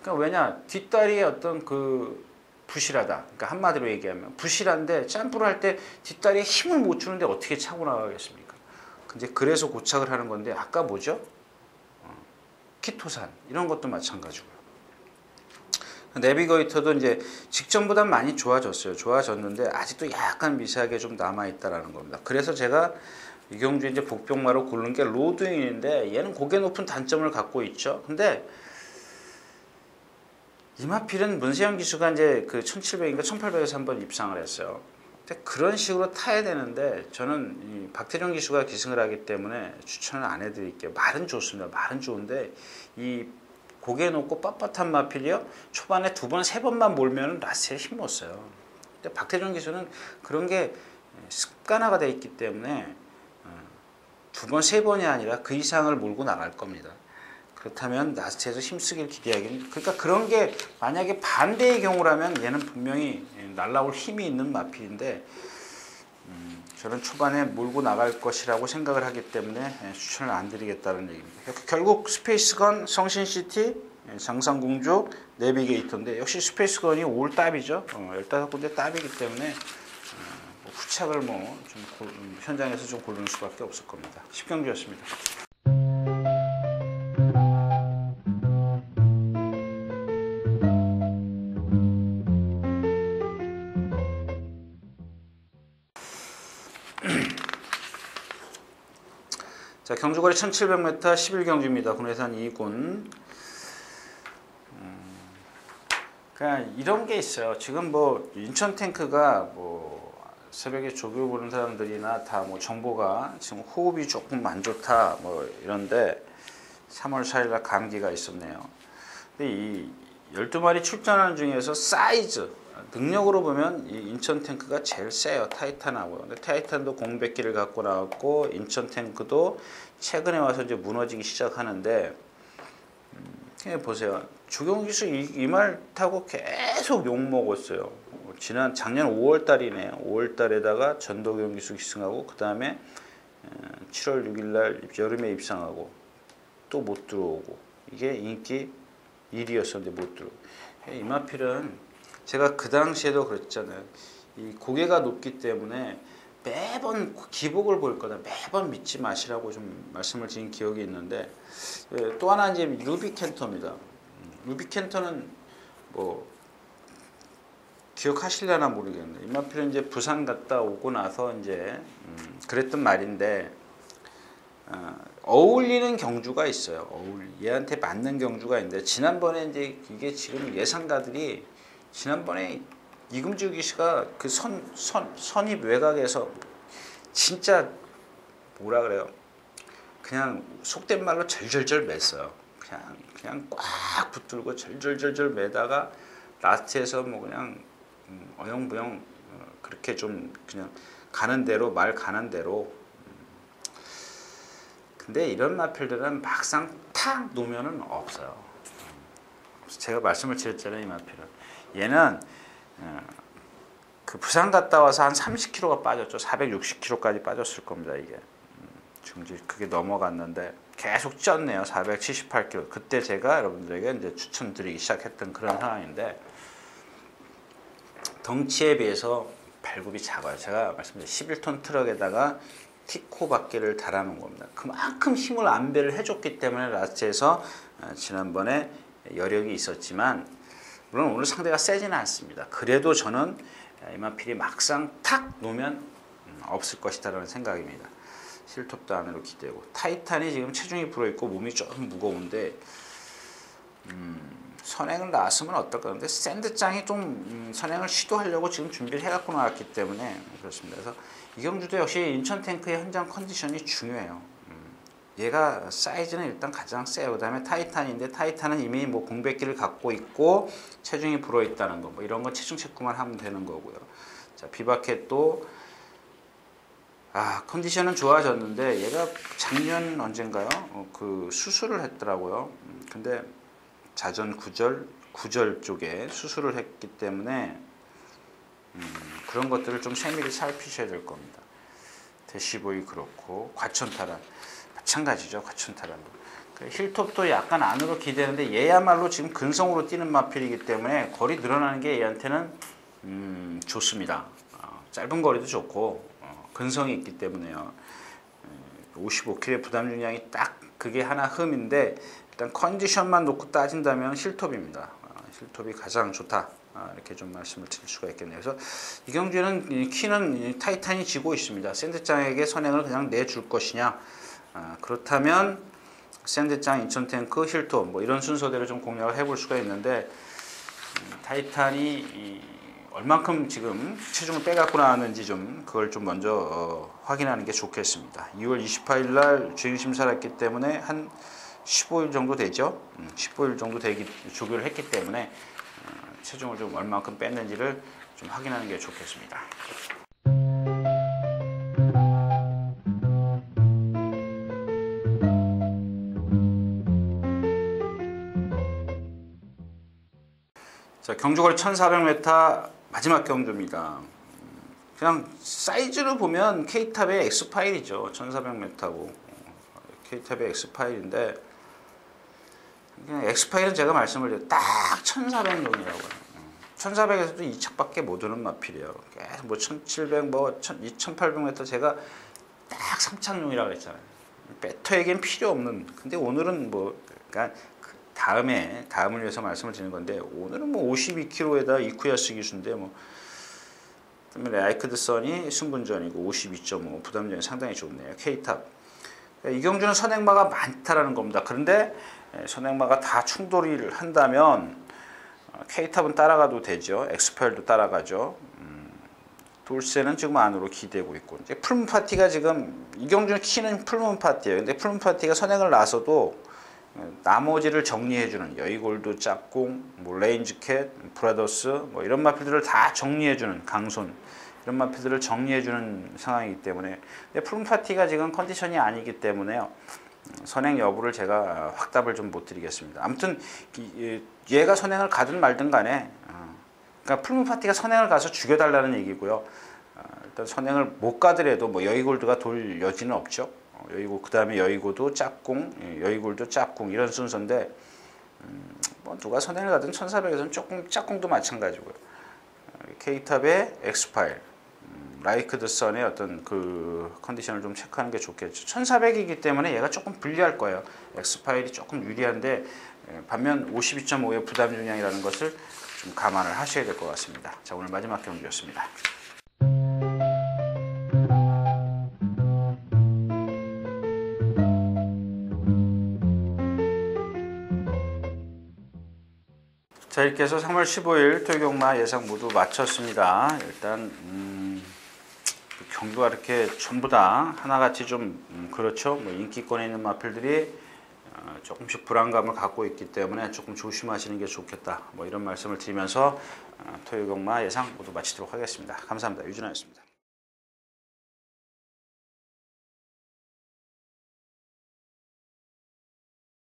그러니까 왜냐, 뒷다리에 어떤 부실하다. 그러니까 한마디로 얘기하면 부실한데 점프를 할 때 뒷다리에 힘을 못 주는데 어떻게 차고 나가겠습니까? 근데 그래서 고착을 하는 건데, 아까 뭐죠? 키토산 이런 것도 마찬가지고요. 내비게이터도 이제 직전보다 많이 좋아졌는데 아직도 약간 미세하게 좀 남아 있다라는 겁니다. 그래서 제가 이경주 이제 복병마로 고른 게 로드윙인데, 얘는 고개 높은 단점을 갖고 있죠. 근데 이마필은 문세영 기수가 이제 그 1700인가 1800에서 한번 입상을 했어요. 근데 그런 식으로 타야 되는데, 저는 이 박태종 기수가 기승을 하기 때문에 추천을 안 해드릴게요. 말은 좋습니다. 말은 좋은데 이 고개 높고 뻣뻣한 마필이요, 초반에 2번, 3번만 몰면 라스에 힘 못 써요. 근데 박태종 기수는 그런 게 습관화가 돼 있기 때문에 2번, 3번이 아니라 그 이상을 몰고 나갈 겁니다. 그렇다면 라스트에서 힘쓰기를 기대하기는, 그러니까 그런 게 만약에 반대의 경우라면 얘는 분명히 날라올 힘이 있는 마필인데, 저는 초반에 몰고 나갈 것이라고 생각을 하기 때문에 추천을 안 드리겠다는 얘기입니다. 결국 스페이스건, 성신시티, 장산공주, 내비게이터인데, 역시 스페이스건이 올 답이죠. 15군데 답이기 때문에 후착을 좀 현장에서 좀 고르는 수밖에 없을 겁니다. 10경주였습니다. 자, 경주거리 1700m 11경주입니다. 국내산 2군. 그러니까 이런 게 있어요. 지금 뭐 인천 탱크가 뭐 새벽에 조교 보는 사람들이나 다 뭐 정보가 지금 호흡이 조금 안 좋다 뭐 이런데 3월 4일날 감기가 있었네요. 근데 이 12마리 출전하는 중에서 사이즈 능력으로 보면 이 인천 탱크가 제일 세요. 타이탄하고. 근데 타이탄도 공백기를 갖고 나왔고 인천 탱크도 최근에 와서 이제 무너지기 시작하는데 그냥 보세요. 주경기수 이 말 타고 계속 욕 먹었어요. 작년 5월 달이네요. 5월 달에다가 전도경기수 기승하고 그 다음에 7월 6일 날 여름에 입상하고 또 못 들어오고 이게 인기 1위였었는데 못 들어오고. 이마필은 제가 그 당시에도 그랬잖아요. 이 고개가 높기 때문에 매번 기복을 볼 거다. 매번 믿지 마시라고 좀 말씀을 드린 기억이 있는데 또 하나 이제 루비 캔터입니다. 루비 캔터는 뭐 기억하실려나 모르겠는데 이마필은 이제 부산 갔다 오고 나서 이제 그랬던 말인데 어울리는 경주가 있어요. 얘한테 맞는 경주가 있는데 지난번에 이제 이게 지금 예상가들이 지난번에 이금주 기수가 그 선입 외곽에서 진짜 뭐라 그래요? 그냥 속된 말로 절절절 맸어요. 그냥 꽉 붙들고 절절절절 매다가 라스트에서 뭐 그냥 어영부영 그렇게 좀 그냥 가는 대로 말 가는 대로. 근데 이런 마필들은 막상 탁 놓으면은 없어요. 제가 말씀을 드렸잖아요, 이 마필은. 얘는 그 부산 갔다 와서 한 30kg가 빠졌죠. 460kg까지 빠졌을 겁니다, 이게. 지금 이제 그게 넘어갔는데 계속 쪘네요. 478kg. 그때 제가 여러분들에게 이제 추천드리기 시작했던 그런 상황인데 덩치에 비해서 발굽이 작아요. 제가 말씀드린 11톤 트럭에다가 티코 바퀴를 달아놓은 겁니다. 그만큼 힘을 안배를 해줬기 때문에 라스트에서 지난번에 여력이 있었지만 물론 오늘 상대가 세지는 않습니다. 그래도 저는 이마필이 막상 탁 놓으면 없을 것이다라는 생각입니다. 실톱도 안으로 기대고 타이탄이 지금 체중이 불어있고 몸이 조금 무거운데 선행을 나왔으면 어떨까. 근데 샌드장이 좀 선행을 시도하려고 지금 준비를 해갖고 나왔기 때문에 그렇습니다. 그래서 이경주도 역시 인천 탱크의 현장 컨디션이 중요해요. 얘가 사이즈는 일단 가장 세요. 그 다음에 타이탄인데 타이탄은 이미 뭐 공백기를 갖고 있고 체중이 불어있다는 거 뭐 이런 건 체중 체크만 하면 되는 거고요. 자, 비바켓도 컨디션은 좋아졌는데 얘가 작년 언젠가요? 그 수술을 했더라고요. 근데 자전 구절 쪽에 수술을 했기 때문에 그런 것들을 좀 세밀히 살피셔야 될 겁니다. 대시보이 그렇고 과천타란 마찬가지죠. 과천타란 힐톱도 약간 안으로 기대는데 얘야말로 지금 근성으로 뛰는 마필이기 때문에 거리 늘어나는 게 얘한테는 좋습니다. 짧은 거리도 좋고 근성이 있기 때문에요. 55kg의 부담 중량이 딱 그게 하나 흠인데 일단 컨디션만 놓고 따진다면 힐톱입니다. 힐톱이 가장 좋다. 이렇게 좀 말씀을 드릴 수가 있겠네요. 그래서 이경주는 키는 타이탄이 지고 있습니다. 샌드장에게 선행을 그냥 내줄 것이냐. 그렇다면 샌드장, 인천탱크, 힐톱 뭐 이런 순서대로 좀 공략을 해볼 수가 있는데 타이탄이 얼만큼 지금 체중을 빼갖고 나왔는지 좀 그걸 좀 먼저 확인하는 게 좋겠습니다. 2월 28일 날 주행심사를 했기 때문에 한 15일 정도 되죠. 15일 정도 조교를 했기 때문에 체중을 좀 얼만큼 뺐는지를 좀 확인하는 게 좋겠습니다. 자, 경주거리 1400m 마지막 경주입니다. 그냥 사이즈로 보면 K탑의 X파일이죠. 1400m고 K탑의 X파일인데 그냥 X파일은 제가 말씀을 드려요. 딱 1400용이라고 해요. 1400에서도 2척밖에 못 오는 마필이에요. 계속 뭐 1700, 뭐 2800m 제가 딱 3착용이라고 했잖아요. 배터에겐 필요 없는. 근데 오늘은 뭐 그러니까 다음을 위해서 말씀을 드리는 건데 오늘은 뭐 52kg에다 이쿠야스 기수인데 뭐 라이크드 선이 승분전이고 52.5 부담전이 상당히 좋네요. K탑. 이경주는 선행마가 많다라는 겁니다. 그런데 선행마가 다 충돌을 한다면 K탑은 따라가도 되죠. 엑스파일도 따라가죠. 돌세는 지금 안으로 기대고 있고, 이제 풀문 파티가 지금 이경준 키는 풀문 파티예요. 근데 풀문 파티가 선행을 나서도 나머지를 정리해주는 여의골드 짝꿍, 뭐 레인지캣, 브라더스 뭐 이런 마필들을 다 정리해주는 강손, 이런 마필들을 정리해주는 상황이기 때문에, 근데 풀문 파티가 지금 컨디션이 아니기 때문에요. 선행 여부를 제가 확답을 좀 못 드리겠습니다. 아무튼 얘가 선행을 가든 말든 간에, 그러니까 풀문 파티가 선행을 가서 죽여달라는 얘기고요. 일단 선행을 못 가더라도 뭐 여의골드가 돌 여지는 없죠. 여의고 그 다음에 여의고도 짝꿍, 여의골도 짝꿍 이런 순서인데, 뭐 누가 선행을 가든 1400에서는 조금 짝꿍도 마찬가지고요. K탑의 엑스파일, 라이크 드 선의 어떤 그 컨디션을 좀 체크하는 게 좋겠죠. 1400이기 때문에 얘가 조금 불리할 거예요. 엑스파일이 조금 유리한데, 반면 52.5의 부담 중량이라는 것을 좀 감안을 하셔야 될 것 같습니다. 자, 오늘 마지막 경기였습니다. 자, 이렇게 해서 3월 15일 토요경마 예상 모두 마쳤습니다. 일단 경기가 이렇게 전부 다 하나같이 좀 그렇죠. 뭐 인기권에 있는 마필들이 조금씩 불안감을 갖고 있기 때문에 조금 조심하시는 게 좋겠다. 뭐 이런 말씀을 드리면서 토요경마 예상 모두 마치도록 하겠습니다. 감사합니다. 유준하였습니다.